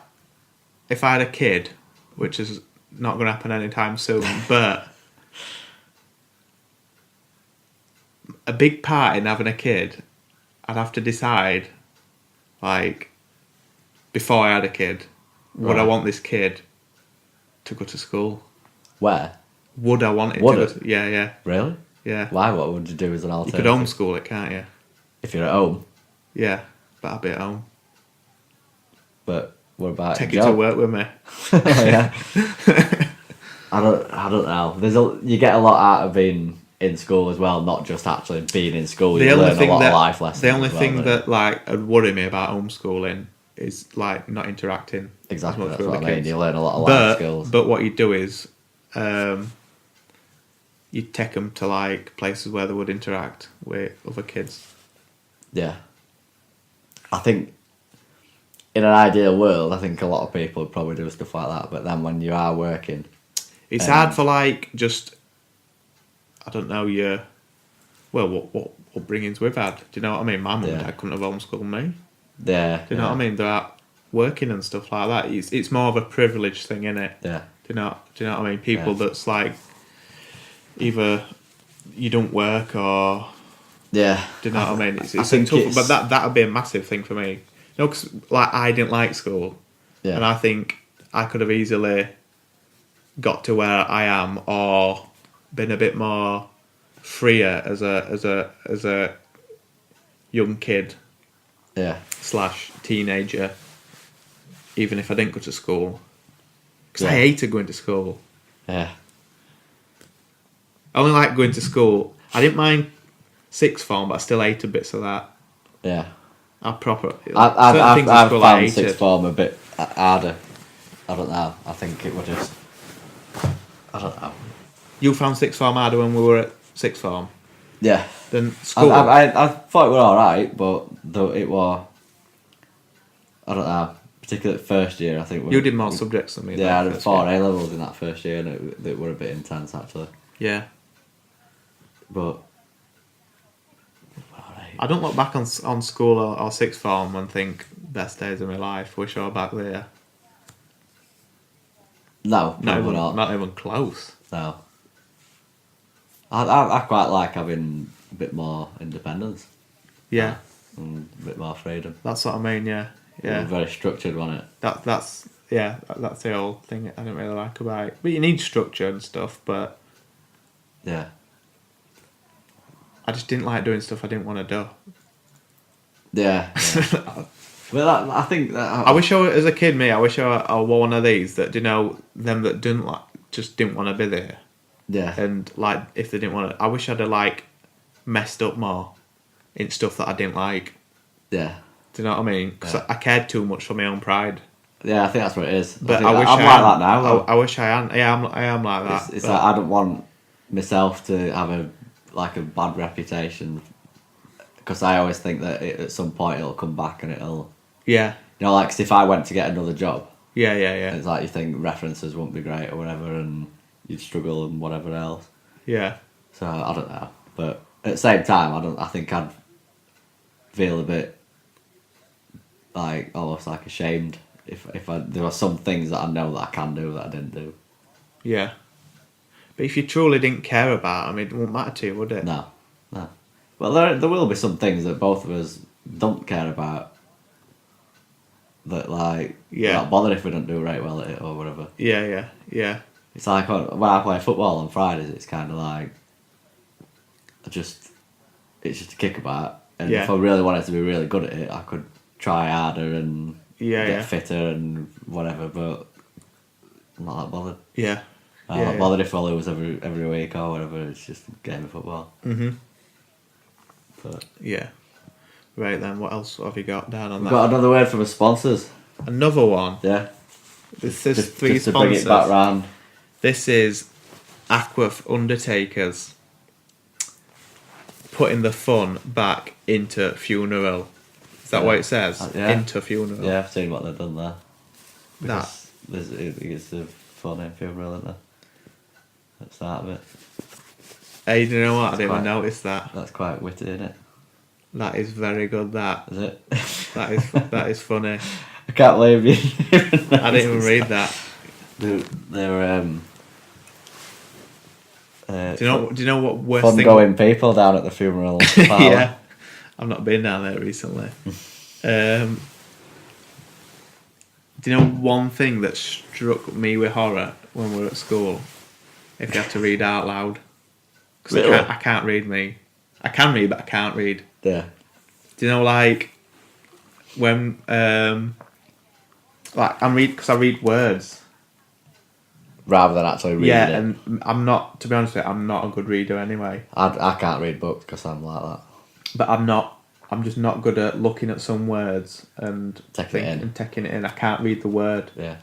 if I had a kid, which is not going to happen anytime soon, but a big part in having a kid, I'd have to decide, like, before I had a kid, would I want this kid to go to school? Where? Would I want it to go to... Yeah. Really? Yeah. Why? What would you do as an alternative? You could homeschool it, can't you? If you're at home? Yeah, but I'd be at home. But what about take it to work with me? Oh, yeah. I don't know. You get a lot out of being in school as well, not just actually being in school. You learn a lot of life lessons. The only thing that like would worry me about homeschooling is like not interacting. Exactly, as much that's with what the I mean. kids. You learn a lot of life skills. But what you do is, you take them to like places where they would interact with other kids. Yeah, I think in an ideal world, I think a lot of people would probably do stuff like that. But then when you are working, it's hard for like just, I don't know, what upbringings we've had. Do you know what I mean? My mum and dad couldn't have homeschooled me. Yeah. Do you know what I mean? They're out working and stuff like that. It's more of a privilege thing, innit? Yeah. Do you know what I mean? People that's like, either you don't work or... Yeah. Do you know what I mean? It's tough, but that would be a massive thing for me. You know, because like, I didn't like school. Yeah. And I think I could have easily got to where I am or been a bit more freer as a young kid. Yeah. / teenager, even if I didn't go to school. Because I hated going to school. Yeah. I only liked going to school. I didn't mind sixth form, but I still hated bits of that. Yeah. I've found sixth form a bit harder. I don't know. I think it would just... I don't know. You found sixth form harder when we were at sixth form? Yeah. Then school? I thought it was alright, but it was... I don't know. Particularly first year, I think... You did more subjects than me. Yeah, I had 4 A-levels in that first year, and it were a bit intense, actually. Yeah. But... I don't look back on school or sixth form and think, best days of my life, wish I were back there. No, not. Not even close. No. I quite like having a bit more independence. Yeah. And a bit more freedom. That's what I mean, yeah. Yeah. It was very structured, wasn't it? That's the whole thing I don't really like about it. But you need structure and stuff, but... Yeah. I just didn't like doing stuff I didn't want to do. Yeah. Well, I think that... I wish I were, as a kid, I wish I were one of these that, you know, them that just didn't want to be there. Yeah. And, like, if they didn't want to... I wish I'd have, like, messed up more in stuff that I didn't like. Yeah. Do you know what I mean? Because I cared too much for my own pride. Yeah, I think that's what it is. But I'm like that now. I wish I am. Yeah, I am like that. It's like I don't want myself to have a bad reputation, because I always think that at some point it'll come back and it'll... Yeah. You know, like, 'cause if I went to get another job... Yeah. It's like you think references won't be great or whatever, and you'd struggle and whatever else. Yeah. So, I don't know. But at the same time, I think I'd feel a bit, like, almost like ashamed if there are some things that I know that I can do that I didn't do. Yeah. But if you truly didn't care about them, it wouldn't matter to you, would it? No. Well, there will be some things that both of us don't care about that, like, we're not bothered if we don't do right well at it or whatever. Yeah. It's like when I play football on Fridays, it's kind of like it's just a kickabout. And if I really wanted to be really good at it, I could try harder and get fitter and whatever, but I'm not that bothered. Yeah. I'm not bothered if I lose every week or whatever. It's just a game of football. Mm-hmm. But yeah. Right then, what else have you got down on we've that? got another word from the sponsors. Another one? Yeah. This is just, 3 just sponsors. To bring it back round. This is Ackworth Undertakers. Putting the fun back into funeral. Is that what it says? Into funeral. Yeah, I've seen what they've done there. That. It's a fun name funeral, isn't there? At the start of it. Hey, do you know what? I didn't even notice that. That's quite witty, isn't it? That is very good, that. Is it? That is funny. I can't believe you. I didn't even read that. They're do you know what worst fun thing? Going people down at the funeral. Yeah, I've not been down there recently. Do you know one thing that struck me with horror when we were at school? If you have to read out loud. Because really? I can't read me. I can read, but I can't read. Yeah. Do you know, like, when, like, because I read words. Rather than actually reading it. Yeah, and I'm not, to be honest with you, I'm not a good reader anyway. I can't read books because I'm like that. But I'm just not good at looking at some words and taking it in. I can't read the word. Yeah.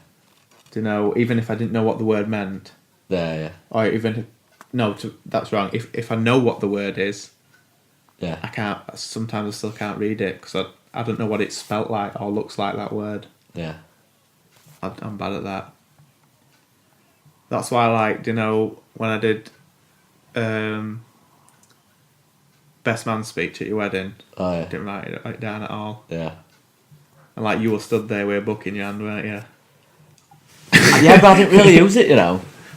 Do you know, even if I didn't know what the word meant. Yeah. Or even, that's wrong. If I know what the word is, yeah, I can't, sometimes I still can't read it because I don't know what it's spelt like or looks like, that word. Yeah. I'm bad at that. That's why I liked, when I did best man speech at your wedding. Oh, yeah. Didn't write it down at all. Yeah. And like you were stood there with a book in your hand, weren't you? Yeah, but I didn't really use it,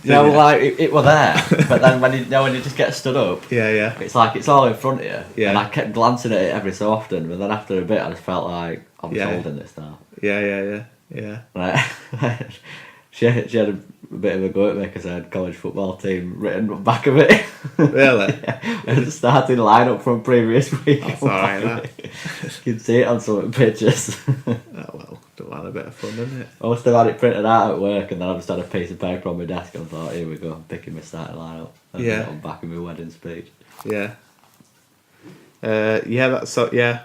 like it were there. But then when you just get stood up, yeah, it's like it's all in front of you. Yeah. And I kept glancing at it every so often, but then after a bit, I just felt like I'm holding this now. Yeah. Right. She had a bit of a go at me because I had college football team written on the back of it. Really? And starting lineup from previous week. That's alright, that. You can see it on some pictures. Oh well, don't want a bit of fun, isn't it? I must have had it printed out at work, and then I just had a piece of paper on my desk and thought, here we go, I'm picking my starting lineup. And Yeah. on the back of my wedding speech. Yeah. That's so. Yeah.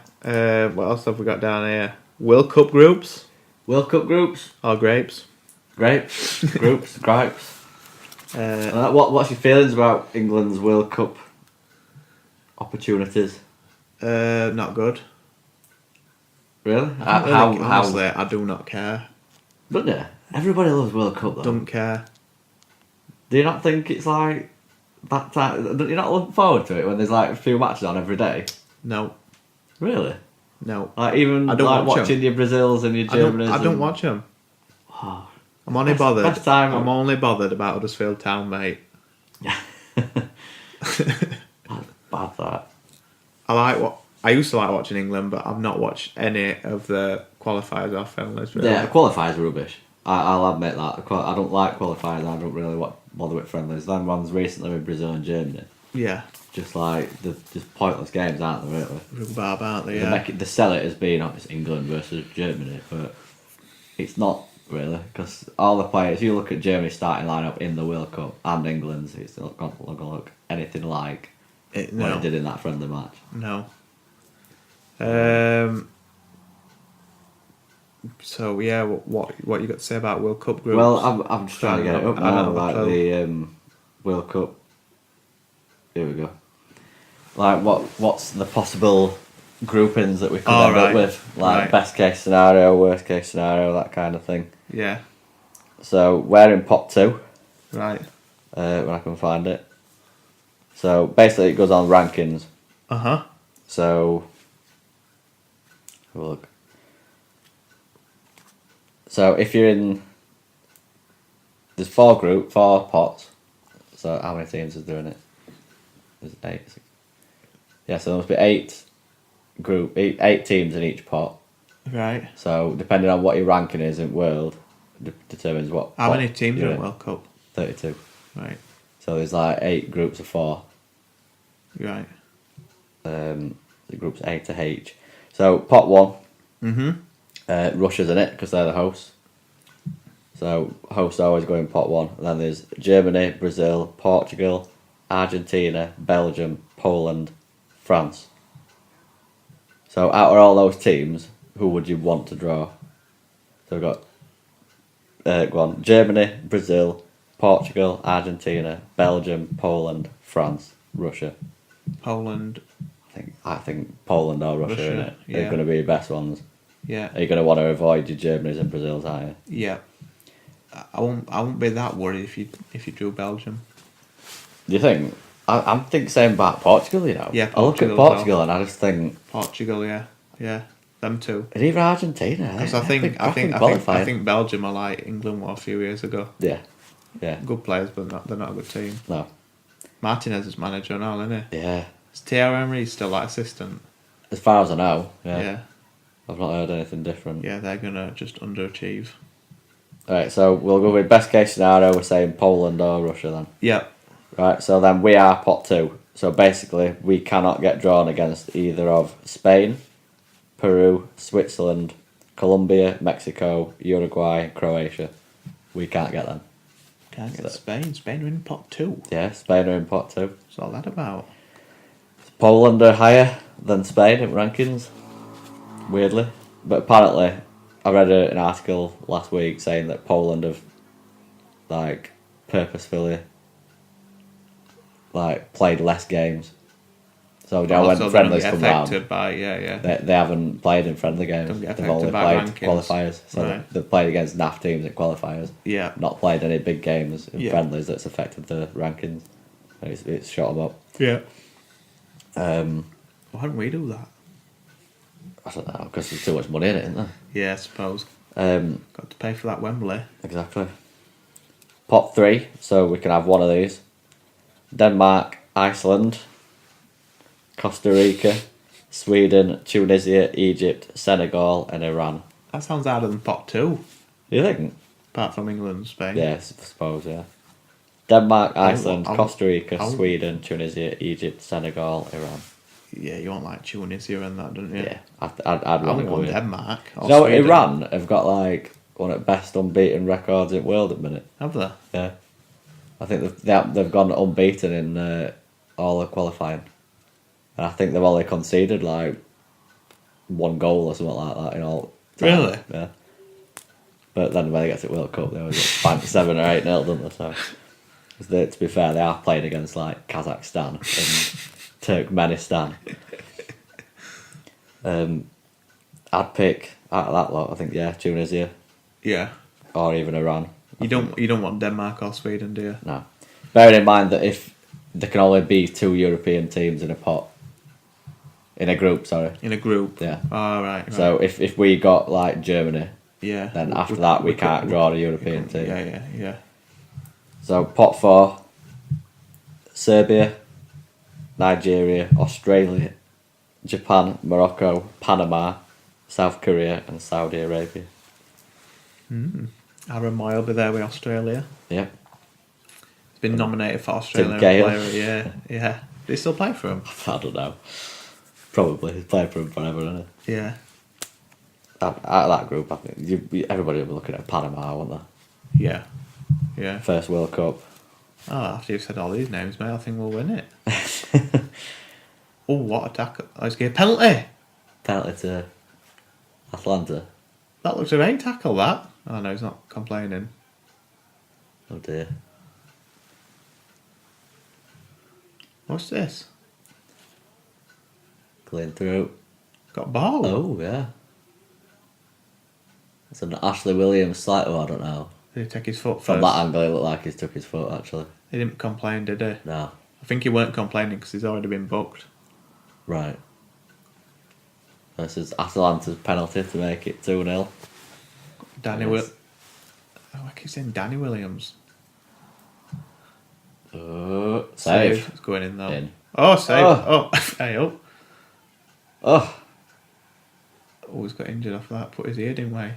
What else have we got down here? World Cup groups World Cup groups? or grapes? Grapes. Groups. Gripes. Uh, What's your feelings about England's World Cup opportunities? Not good. Really? Honestly, I do not care. Don't you? Everybody loves World Cup though. Don't care. Do you not think it's like that time? Don't you not look forward to it when there's like a few matches on every day? No. Really? No. Like even I don't like watch watching them. your Brazils and your Germanys. I don't watch them. Oh, I'm only bothered. Best time. I'm only bothered about Huddersfield Town, mate. That's bad that. I used to like watching England, but I've not watched any of the qualifiers or friendlies. Really. Yeah, the qualifiers are rubbish. I'll admit that. I don't like qualifiers. I don't really bother with friendlies. Them ones recently with Brazil and Germany. Yeah. Just like they're just pointless games, aren't they? Really. Rhubarb, aren't they? Yeah. They sell it as being it's England versus Germany, but it's not really because all the players. You look at Germany's starting lineup in the World Cup and England's. It's not going to look anything like what it did in that friendly match. No. So yeah, what you got to say about World Cup groups? Well, I'm just trying to get it up now. Like the World Cup. Here we go. Like what's the possible groupings that we could end up with? Like best case scenario, worst case scenario, that kind of thing. Yeah. So we're in pot 2. Right. When I can find it. So basically, it goes on rankings. So. Have a look. So if you're in, there's 4 pots. So how many teams is there in it? There's 8. Yeah, so there must be 8 teams in each pot. Right. So depending on what your ranking is in world, determines what. How many teams are in World Cup? 32. Right. So there's like 8 groups of 4. Right. The groups A to H. So pot 1. Mm-hmm. Russia's in it because they're the hosts. So hosts always go in pot 1. And then there's Germany, Brazil, Portugal, Argentina, Belgium, Poland, France. So out of all those teams, who would you want to draw? So we've got go on, Germany, Brazil, Portugal, Argentina, Belgium, Poland, France, Russia. Poland. I think Poland or Russia in it. Yeah. They're going to be your best ones. Yeah. Are you going to want to avoid your Germanys and Brazils, are you? Yeah. I won't be that worried if you drew Belgium. Do you think? I'm thinking same about Portugal, Yeah, I look at Portugal and I just think Portugal, yeah, them too. And even Argentina. Because I think Belgium are like England were a few years ago. Yeah. Good players, but they're not a good team. No. Martinez is manager now, isn't he? Yeah. Is Thierry Henry still like assistant? As far as I know, Yeah. I've not heard anything different. Yeah, they're gonna just underachieve. Right, so we'll go with best case scenario. We're saying Poland or Russia then. Yep. Right, so then we are pot 2. So basically, we cannot get drawn against either of Spain, Peru, Switzerland, Colombia, Mexico, Uruguay, Croatia. We can't get them. Can't get Spain. Spain are in pot 2. Yeah, Spain are in pot 2. What's all that about? Poland are higher than Spain in rankings, weirdly. But apparently, I read an article last week saying that Poland have, like, purposefully, like, played less games. So when friendlies come round, they haven't played in friendly games. They've only played qualifiers. So they've played against naff teams in qualifiers. Yeah. Not played any big games in friendlies that's affected the rankings. It's shot them up. Yeah. Why don't we do that? I don't know, because there's too much money in it, isn't there? Yeah, I suppose. Got to pay for that Wembley. Exactly. Pot 3, so we can have one of these. Denmark, Iceland, Costa Rica, Sweden, Tunisia, Egypt, Senegal, and Iran. That sounds harder than pot 2. You think? Apart from England and Spain. Yes, I suppose, yeah. Denmark, Iceland, Costa Rica, Sweden, Tunisia, Egypt, Senegal, Iran. Yeah, you want like Tunisia and that, don't you? Yeah, I'd want to go with Denmark. No, Iran have got like one of the best unbeaten records in the world at the minute. Have they? Yeah. I think they've gone unbeaten in all the qualifying. And I think they've only conceded like 1 goal or something like that in all time. Really? Yeah. But then when they get to the World Cup, they always get spanked 7 or 8-0, don't they? So, to be fair, they are playing against like Kazakhstan and Turkmenistan. I'd pick out of that lot. I think Tunisia. Yeah. Or even Iran. You don't want Denmark or Sweden, do you? No. Bearing in mind that if there can only be 2 European teams in a pot. In a group, sorry. In a group. Yeah. Oh, right. So if we got like Germany. Yeah. Then after that we can't draw a European team. Yeah. So pot 4. Serbia, Nigeria, Australia, Japan, Morocco, Panama, South Korea, and Saudi Arabia. Aaron Moy will be there with Australia. Yeah. He's been nominated for Australian player. Yeah. Do he still play for him? I don't know. Probably. He's played for him forever, hasn't he? Yeah. Out of that group, I think everybody will be looking at Panama, won't they? Yeah. First World Cup. Oh, after you've said all these names, mate, I think we'll win it. Oh, what a tackle. Oh, he's getting a penalty. Penalty to Atlanta. That looks a great tackle, that. Oh, no, he's not complaining. Oh, dear. What's this? Clean through. Got ball. Oh, yeah. It's an Ashley Williams slight. Oh, I don't know. Did he take his foot first? From that angle, it looked like he took his foot, actually. He didn't complain, did he? No. I think he weren't complaining because he's already been booked. Right. This is Atalanta's penalty to make it 2-0. I keep saying Danny Williams. Save. It's going in, though. In. Oh, save. Oh, hey, up. Oh, he's got injured off that. Put his ear in way.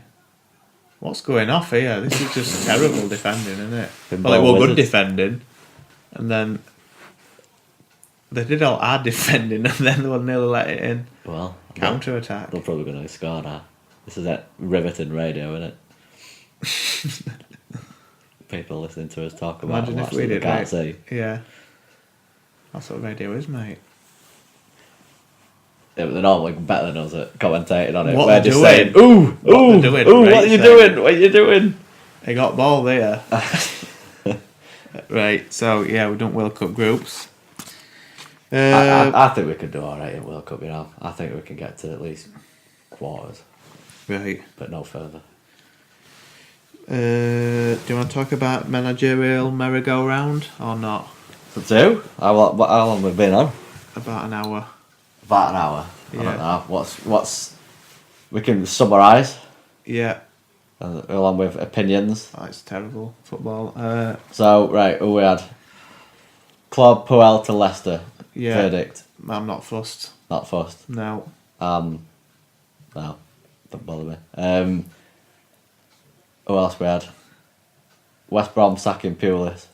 What's going off here? This is just terrible defending, isn't it? Well, it was good defending, and then they did all our defending, and then they will nearly let it in. Well, counter attack. They're probably going to score now. This is that riveting radio, isn't it? People listening to us talk about. Imagine if we did. Can't see. Yeah, that's what radio is, mate. Yeah, but they're normally better than us at commentating on it. What We're they're just doing. saying, ooh, what are you doing? What are you doing? They got ball there. Right, so yeah, we've done World Cup groups. I think we could do alright in World Cup, you know. I think we can get to at least quarters. Right. But no further. Do you want to talk about managerial merry-go-round or not? Do? How long have we been on? About an hour. About an hour. Yeah. I don't know. What's we can summarise. Yeah. Along with opinions. Oh, it's terrible football. So right, who we had? Claude Puel to Leicester. Yeah. Verdict. I'm not fussed. Not fussed. No. No. Don't bother me. Who else we had? West Brom sacking Pulis.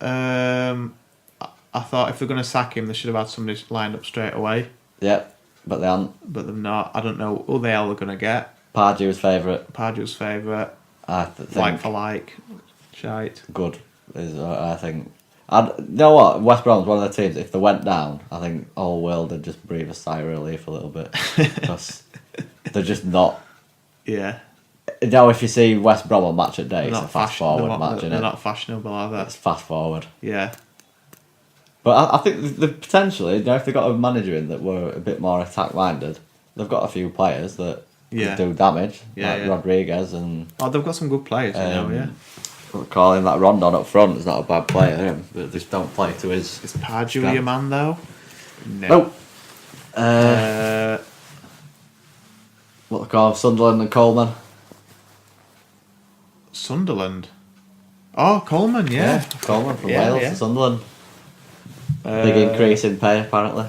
I thought if they're going to sack him, they should have had somebody lined up straight away. Yep, but they haven't. But they've not. I don't know who the hell they're going to get. Pardew's favourite. I think. Like for like. Shite. Good. I think. You know what? West Brom's one of the teams, if they went down, I think all world would just breathe a sigh of relief a little bit. Because they're just not. Yeah. Now, if you see West Brom on Match at Day, it's a fast-forward match, isn't it? They're not fashionable, are they? It's fast-forward. Yeah. But I think the potentially, if they got a manager in that were a bit more attack-minded, they've got a few players that could do damage, like Rodriguez and... Oh, they've got some good players, yeah. Calling that Rondon up front is not a bad player, but just don't play to his... Is Pardew your man, though? No. What they call Sunderland and Coleman? Sunderland? Oh, Coleman, yeah. Coleman from Wales to Sunderland. Big increase in pay, apparently.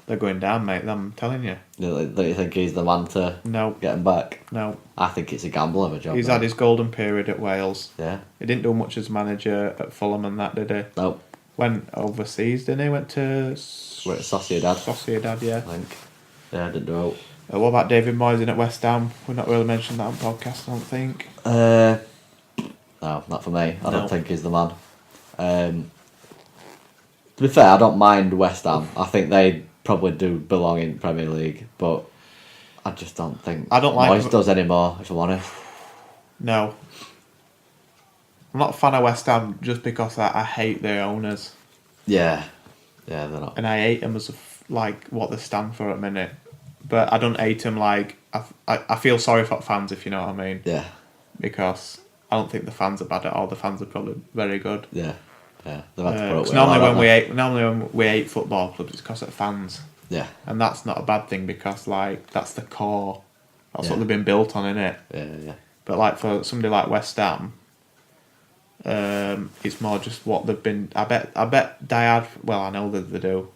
They're going down, mate, I'm telling you. Don't you think he's the man to get him back? No. I think it's a gamble of a job. He's had his golden period at Wales. Yeah. He didn't do much as manager at Fulham and that, did he? Nope. Went overseas, didn't he? Went to... We're at Sociedad. Sociedad, yeah. I think. Yeah, I didn't do it. What about David Moyes in at West Ham? We've not really mentioned that on podcast, I don't think. No, not for me. I don't think he's the man. To be fair, I don't mind West Ham. I think they probably do belong in Premier League, but I just don't think Moyes does anymore, if I'm honest. No. I'm not a fan of West Ham just because I hate their owners. Yeah. Yeah, they're not. And I hate them as what they stand for at the minute. But I don't hate them like... I feel sorry for fans, if you know what I mean. Yeah. Because I don't think the fans are bad at all. The fans are probably very good. Yeah. Yeah. They've had to put up normally when we hate football clubs, it's because of fans. Yeah. And that's not a bad thing because that's the core. That's what they've been built on, innit? Yeah. But for somebody like West Ham, it's more just what they've been. I bet diehard. Well, I know that they do.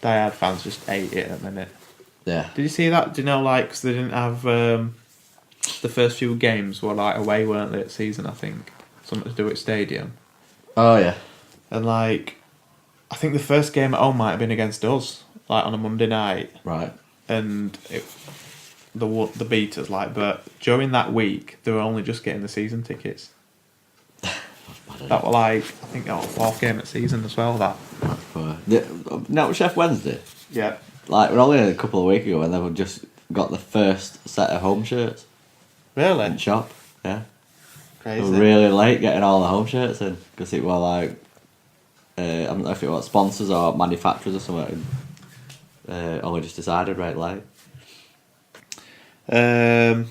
Diehard fans just hate it at the minute. Yeah. Did you see that? Do you know, because they didn't have the first few games were away, weren't they, at season? I think something to do with stadium. Oh yeah. And I think the first game at home might have been against us, on a Monday night. Right. And the beat us, but during that week they were only just getting the season tickets. That were I think that was the fourth game at season as well. That. Yeah. No, Chef Wednesday. Yeah. We're only a couple of weeks ago and they've just got the first set of home shirts. Really? In shop. Yeah. Crazy. They were really late getting all the home shirts in because it were I don't know if it was sponsors or manufacturers or something. Only just decided right late. Do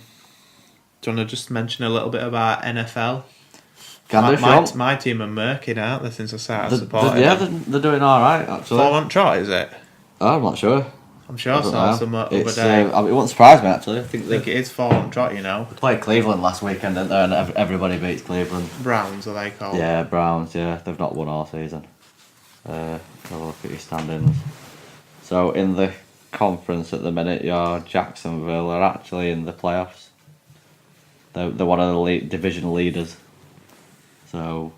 you want to just mention a little bit about NFL? My team are murky now, aren't they, since I started supporting them? They're doing alright, actually. 4 on trot, is it? I'm not sure. I'm sure I saw some other day. It won't surprise me, actually. I think it is 4 on trot, you know. They played Cleveland last weekend, didn't they? And everybody beats Cleveland. Browns, are they called? Yeah, Browns, yeah. They've not won all season. Have a look at your standings. So, in the conference at the minute, your Jacksonville are actually in the playoffs. They're one of the division leaders. So,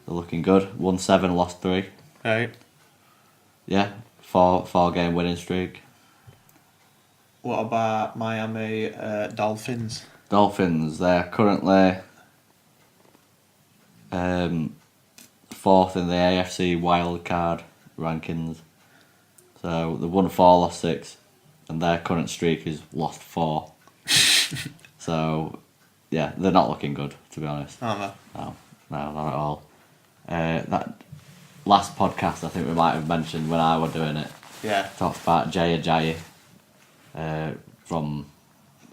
they're looking good. 1-7, lost 3. Right. Yeah, 4-game winning streak. What about Miami Dolphins? Dolphins, they're currently 4th in the AFC wildcard rankings. So they've won 4, lost 6, and their current streak is lost 4. So, yeah, they're not looking good, to be honest. Oh, no, not at all. That last podcast, I think we might have mentioned when I were doing it. Yeah. Talked about Jay Ajayi from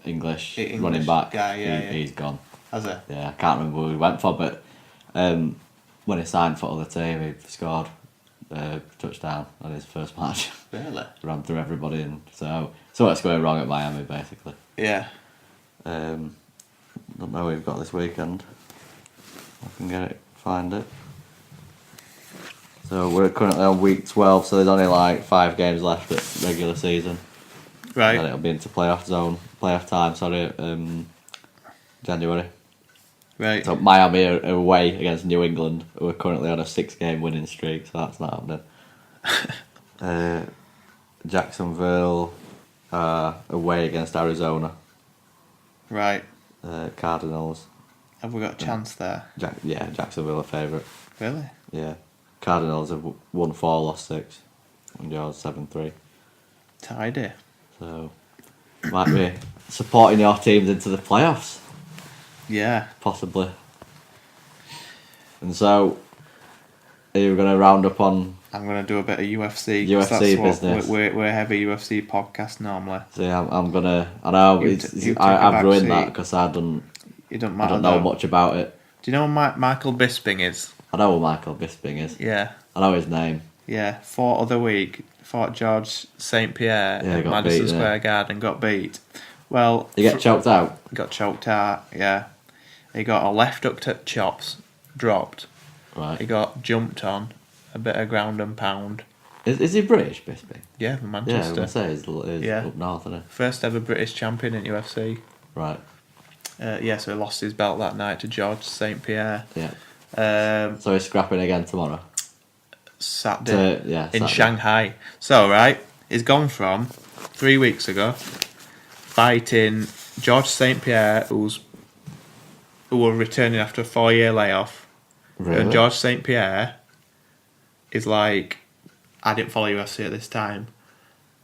English running back. Guy, he's gone. Has he? Yeah, I can't remember who he went for, but when he signed for the team, he scored a touchdown on his first match. Really? Ran through everybody, and so what's going wrong at Miami, basically. Yeah. Don't know who we've got this weekend. I can find it. So we're currently on week 12, so there's only 5 games left at regular season. Right. And then it'll be into playoff time, January. Right. So Miami are away against New England, who are currently on a 6-game winning streak, so that's not happening. Jacksonville away against Arizona. Right. Cardinals. Have we got a chance there? Jacksonville are favourite. Really? Yeah. Cardinals have won 4, lost 6. And yours 7-3. Tidy. So, might be supporting your teams into the playoffs. Yeah. Possibly. And so, are you going to round up on... I'm going to do a bit of UFC. UFC business. We're a heavy UFC podcast normally. See, I'm going to... I know, I've ruined that because I don't know much about it. Do you know what Michael Bisping is? I know what Michael Bisping is. Yeah. I know his name. Yeah. Fought George St. Pierre at Madison Square Garden, got beat. Well... He got choked out? Got choked out, yeah. He got a left hook to chops, dropped. Right. He got jumped on, a bit of ground and pound. Is he British, Bisping? Yeah, from Manchester. Yeah, I was going to say, he's up north, isn't he? First ever British champion in UFC. Right. So he lost his belt that night to George St. Pierre. Yeah. So he's scrapping again tomorrow? Saturday. In Shanghai. So, right, he's gone from 3 weeks ago fighting George St. Pierre, who were returning after a 4-year layoff. Really? And George St. Pierre is like, I didn't follow UFC at this time,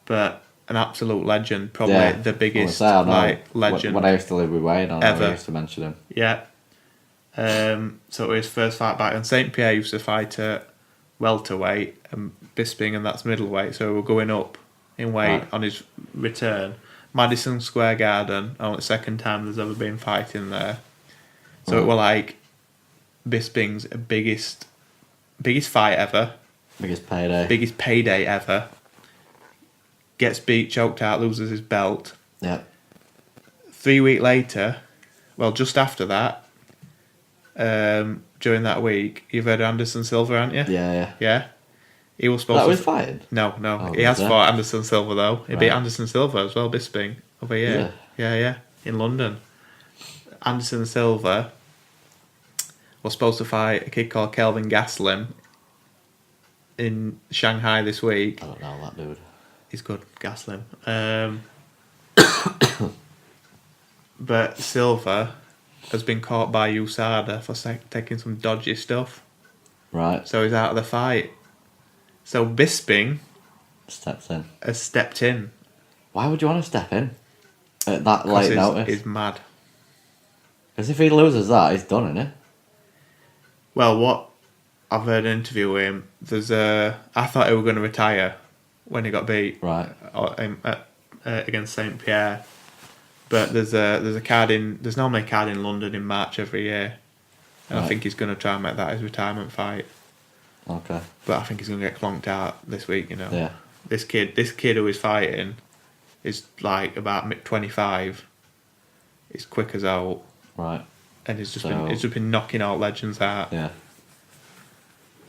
but an absolute legend, probably the biggest legend. When I used to live with Wayne, I used to mention him. Yeah. So it was his first fight back, and St. Pierre used to fight at welterweight, and Bisping, and that's middleweight. So we're going up in weight on his return. Madison Square Garden, only the second time there's ever been fighting there. So it were like Bisping's biggest fight ever. Biggest payday. Biggest payday ever. Gets beat, choked out, loses his belt. Yeah. 3 weeks later, well, just after that, during that week, you've heard of Anderson Silva, haven't you? Yeah? He was supposed to... That was fighting? No. Oh, he has fought Anderson Silva, though. He beat Anderson Silva as well, Bisping, over here. Yeah, in London. Anderson Silva was supposed to fight a kid called Kelvin Gastelum in Shanghai this week. I don't know that dude. He's good, Gastelum. But Silva has been caught by USADA for taking some dodgy stuff. Right. So he's out of the fight. So Bisping has stepped in. Why would you want to step in at that late notice? He's mad. Because if he loses that, he's done, isn't he? Well, what I've heard an interview with him. I thought he was going to retire when he got beat. Right. Against St. Pierre. But there's normally a card in London in March every year, and I think he's going to try and make that his retirement fight. Okay. But I think he's going to get clonked out this week. Yeah. This kid who he's fighting is like about 25. He's quick as out. Right. And he's just been knocking out legends out. Yeah.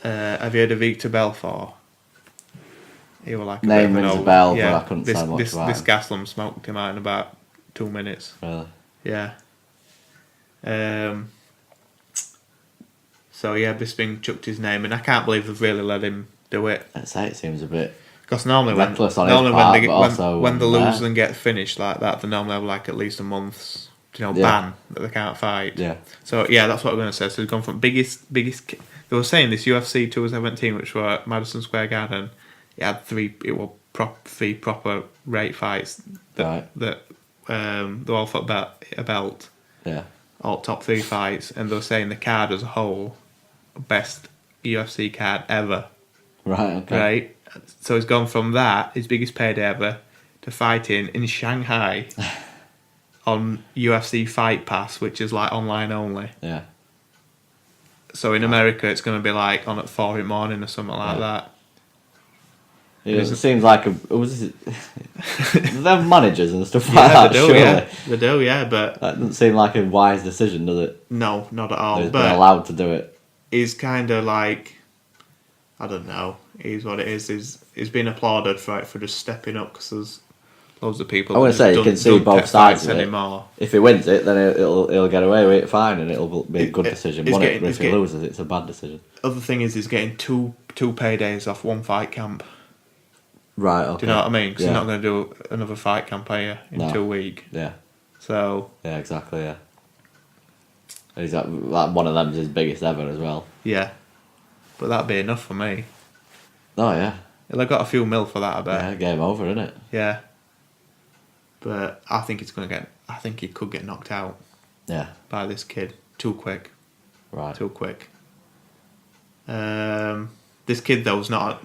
Have you heard of Victor Belfort? He was like a name rings a bell, but I couldn't say much about this him. Gastelum smoked him out in about 2 minutes. Really? Yeah. So Bisping chucked his name, and I can't believe they've really let him do it. I'd say it seems a bit because normally when they lose and get finished like that, they normally have like at least a month's ban that they can't fight. Yeah. So that's what I'm going to say. So he's gone from biggest. They were saying this UFC 217, which were at Madison Square Garden. It had three proper rate fights that they all fought a belt. Yeah. All top 3 fights, and they were saying the card as a whole, best UFC card ever. Right. Okay. Right. So he's gone from that, his biggest payday ever, to fighting in Shanghai on UFC Fight Pass, which is like online only. Yeah. So in America, it's going to be like on at 4 in the morning or something like that. It seems like they have managers and stuff like that. They do, but that doesn't seem like a wise decision, does it? No, not at all. He's been allowed to do it. He's kind of like, I don't know. He's what it is. He's been applauded for just stepping up because there's loads of people. I want to say you can see both sides of it. Anymore. If he wins it, then he'll get away with it fine, and it'll be a good decision. But if he loses, it's a bad decision. Other thing is, he's getting two paydays off one fight camp. Right. Okay. Do you know what I mean? Because you're not going to do another fight camp, are you, in 2 weeks? Yeah. So. Yeah. Exactly. Yeah. He's like one of them's his biggest ever as well. Yeah. But that'd be enough for me. Oh yeah. Well, I got a few mil for that, I bet. Yeah, game over, isn't it? Yeah. But I think he could get knocked out. Yeah. By this kid. Too quick. Right. Too quick. This kid though is not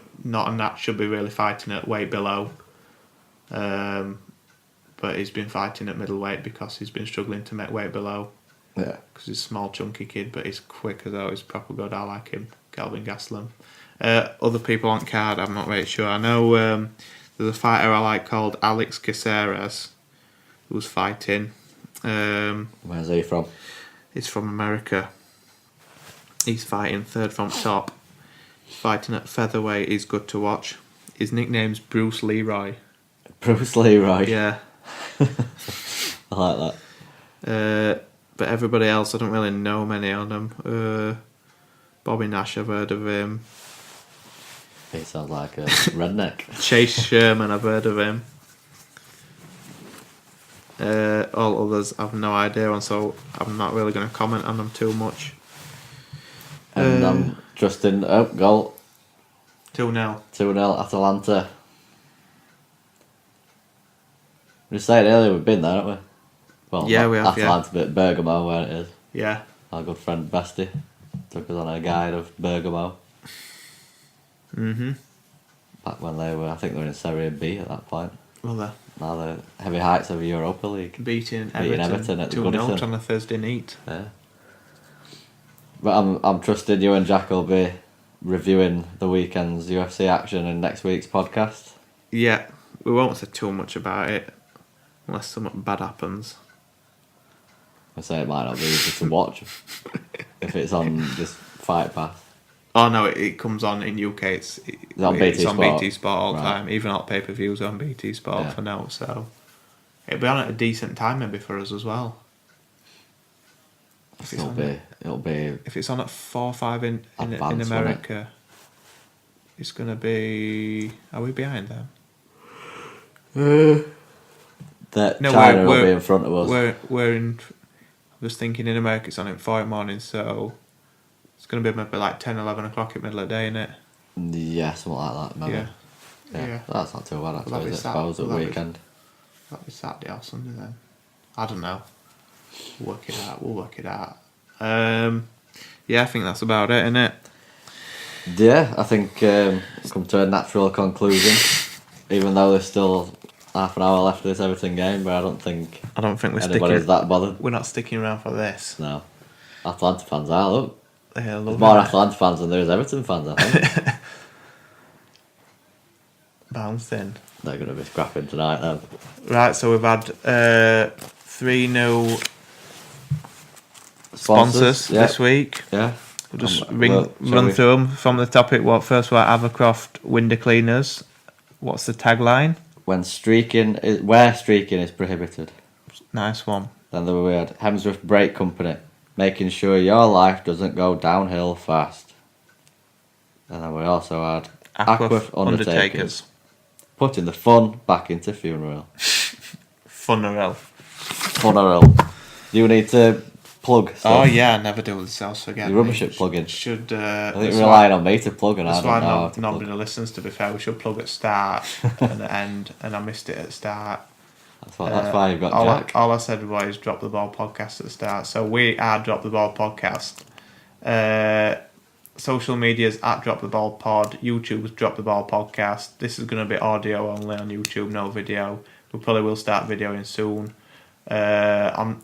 should be really fighting at weight below. But he's been fighting at middleweight because he's been struggling to make weight below. Yeah. Because he's a small, chunky kid, but he's quick as well. He's proper good. I like him. Kelvin Gastelum. Other people on card, I'm not really sure. I know there's a fighter I like called Alex Caceres, who's fighting. Where's he from? He's from America. He's fighting third from top. He's fighting at featherweight. He's good to watch. His nickname's Bruce Leroy. Bruce Leroy? Yeah. I like that. But everybody else, I don't really know many of them. Bobby Nash, I've heard of him. He sounds like a redneck. Chase Sherman, I've heard of him. All others, I've no idea on, so I'm not really going to comment on them too much. And I'm Justin, goal. 2-0. 2-0, Atalanta. We were saying earlier we've been there, haven't we? Well, yeah, we have. Atalanta, but Bergamo, where it is. Yeah. Our good friend Bestie took us on a guide of Bergamo. Mhm. Back when they were, I think they were in Serie B at that point. Well, now they're heavy heights of the Europa League. Beating Everton at 2-0 on a Thursday night. Yeah. But I'm trusting you and Jack will be reviewing the weekend's UFC action in next week's podcast. Yeah, we won't say too much about it unless something bad happens. I say it might not be easy to watch if it's on this Fight Pass. Oh no, it comes on in UK. It's on BT Sport all the time. Even all pay-per-views are on BT Sport for now. So it'll be on at a decent time maybe for us as well. It'll be. If it's on at 4 or 5 in America, it's gonna be. Are we behind them? China will be in front of us. We're in. I was thinking in America it's on at 4 in the morning, so it's going to be maybe like 10, 11 o'clock at middle of the day, innit? Yeah, something like that, maybe. Yeah. That's not too bad, actually, I suppose, at the weekend. That'll be Saturday or Sunday then. I don't know. We'll work it out. Yeah, I think that's about it, innit? Yeah, I think come to a natural conclusion, even though there's still half an hour left of this Everton game, but I don't think anybody's that bothered. We're not sticking around for this. No. Atlanta fans are, look. There's more Atlanta fans than there is Everton fans, I think. Bouncing. They're going to be scrapping tonight, then. Right, so we've had 3 new sponsors this week. Yeah. We'll just run through them from the topic. First, we're Havercroft Window Cleaners. What's the tagline? Where streaking is prohibited. Nice one. Then we had Hemsworth Brake Company, making sure your life doesn't go downhill fast. And then we also had Ackworth Undertakers, putting the fun back into funeral. Funeral. You need to plug stuff. Oh yeah, I never do this else again. You're rubbish at plugging. I think you're relying on me to plug, and that's I don't know. That's why nobody listens, to be fair. We should plug at start and at end, and I missed it at start. That's why you've got Jack. All I said was Drop the Ball podcast at the start. So we are Drop the Ball podcast. Social media's at Drop the Ball pod. YouTube's Drop the Ball podcast. This is going to be audio only on YouTube, no video. We probably will start videoing soon. On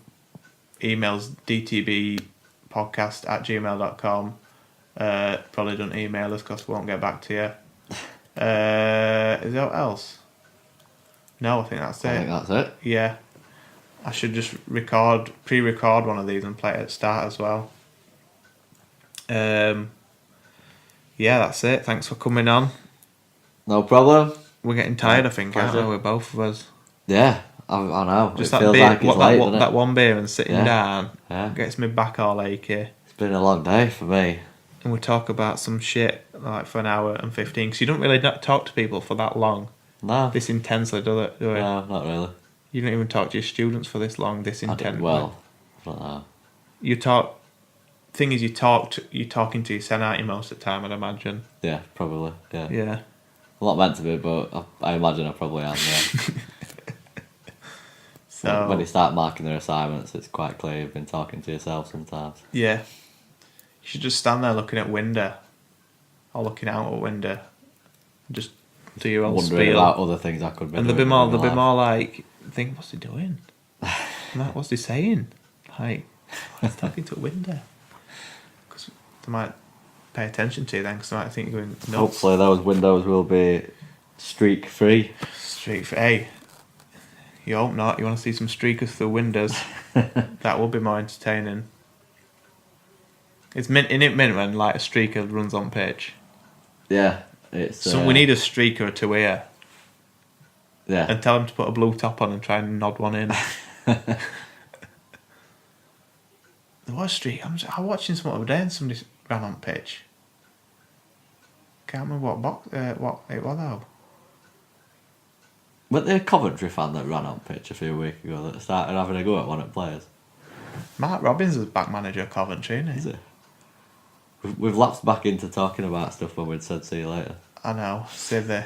emails dtbpodcast@gmail.com. Probably don't email us because we won't get back to you. Is there what else? No, I think that's it. I think that's it. Yeah. I should just pre-record one of these and play it at start as well. Yeah, that's it. Thanks for coming on. No problem. We're getting tired, I think, aren't we? Both of us. Yeah, I know. Just it that feels beer, like it's late, doesn't it? that one beer and sitting down gets me back all achy. It's been a long day for me. And we talk about some shit like for an hour and 15 because you don't really talk to people for that long. No. This intensely, do you? No, not really. You don't even talk to your students for this long, this intensely. Well, I don't know. You talk. Thing is, you're talking to your Senate most of the time, I'd imagine. Yeah, probably. Yeah. Yeah. I'm not meant to be, but I imagine I probably am. Yeah. So when you start marking their assignments, it's quite clear you've been talking to yourself sometimes. Yeah. You should just stand there looking at window, or looking out at window, and just do your own wondering spiel. about other things I could be. And doing they'll be more like, think, what's he doing? Like, what's he saying? Like, he's talking to a window. Because they might pay attention to you then, because they might think you're going nuts. Hopefully those windows will be streak free. Hey, you hope not. You want to see some streakers through windows? That will be more entertaining. It's mint when like a streaker runs on pitch. Yeah, it's. So we need a streaker to here. Yeah. And tell him to put a blue top on and try and nod one in. There was a streak. I was watching some other day and somebody ran on pitch. Can't remember what it was though. Wasn't there a Coventry fan that ran on pitch a few weeks ago that started having a go at one of the players? Mark Robbins is back manager of Coventry, isn't he? Is it? We've lapsed back into talking about stuff when we'd said see you later. I know. Save the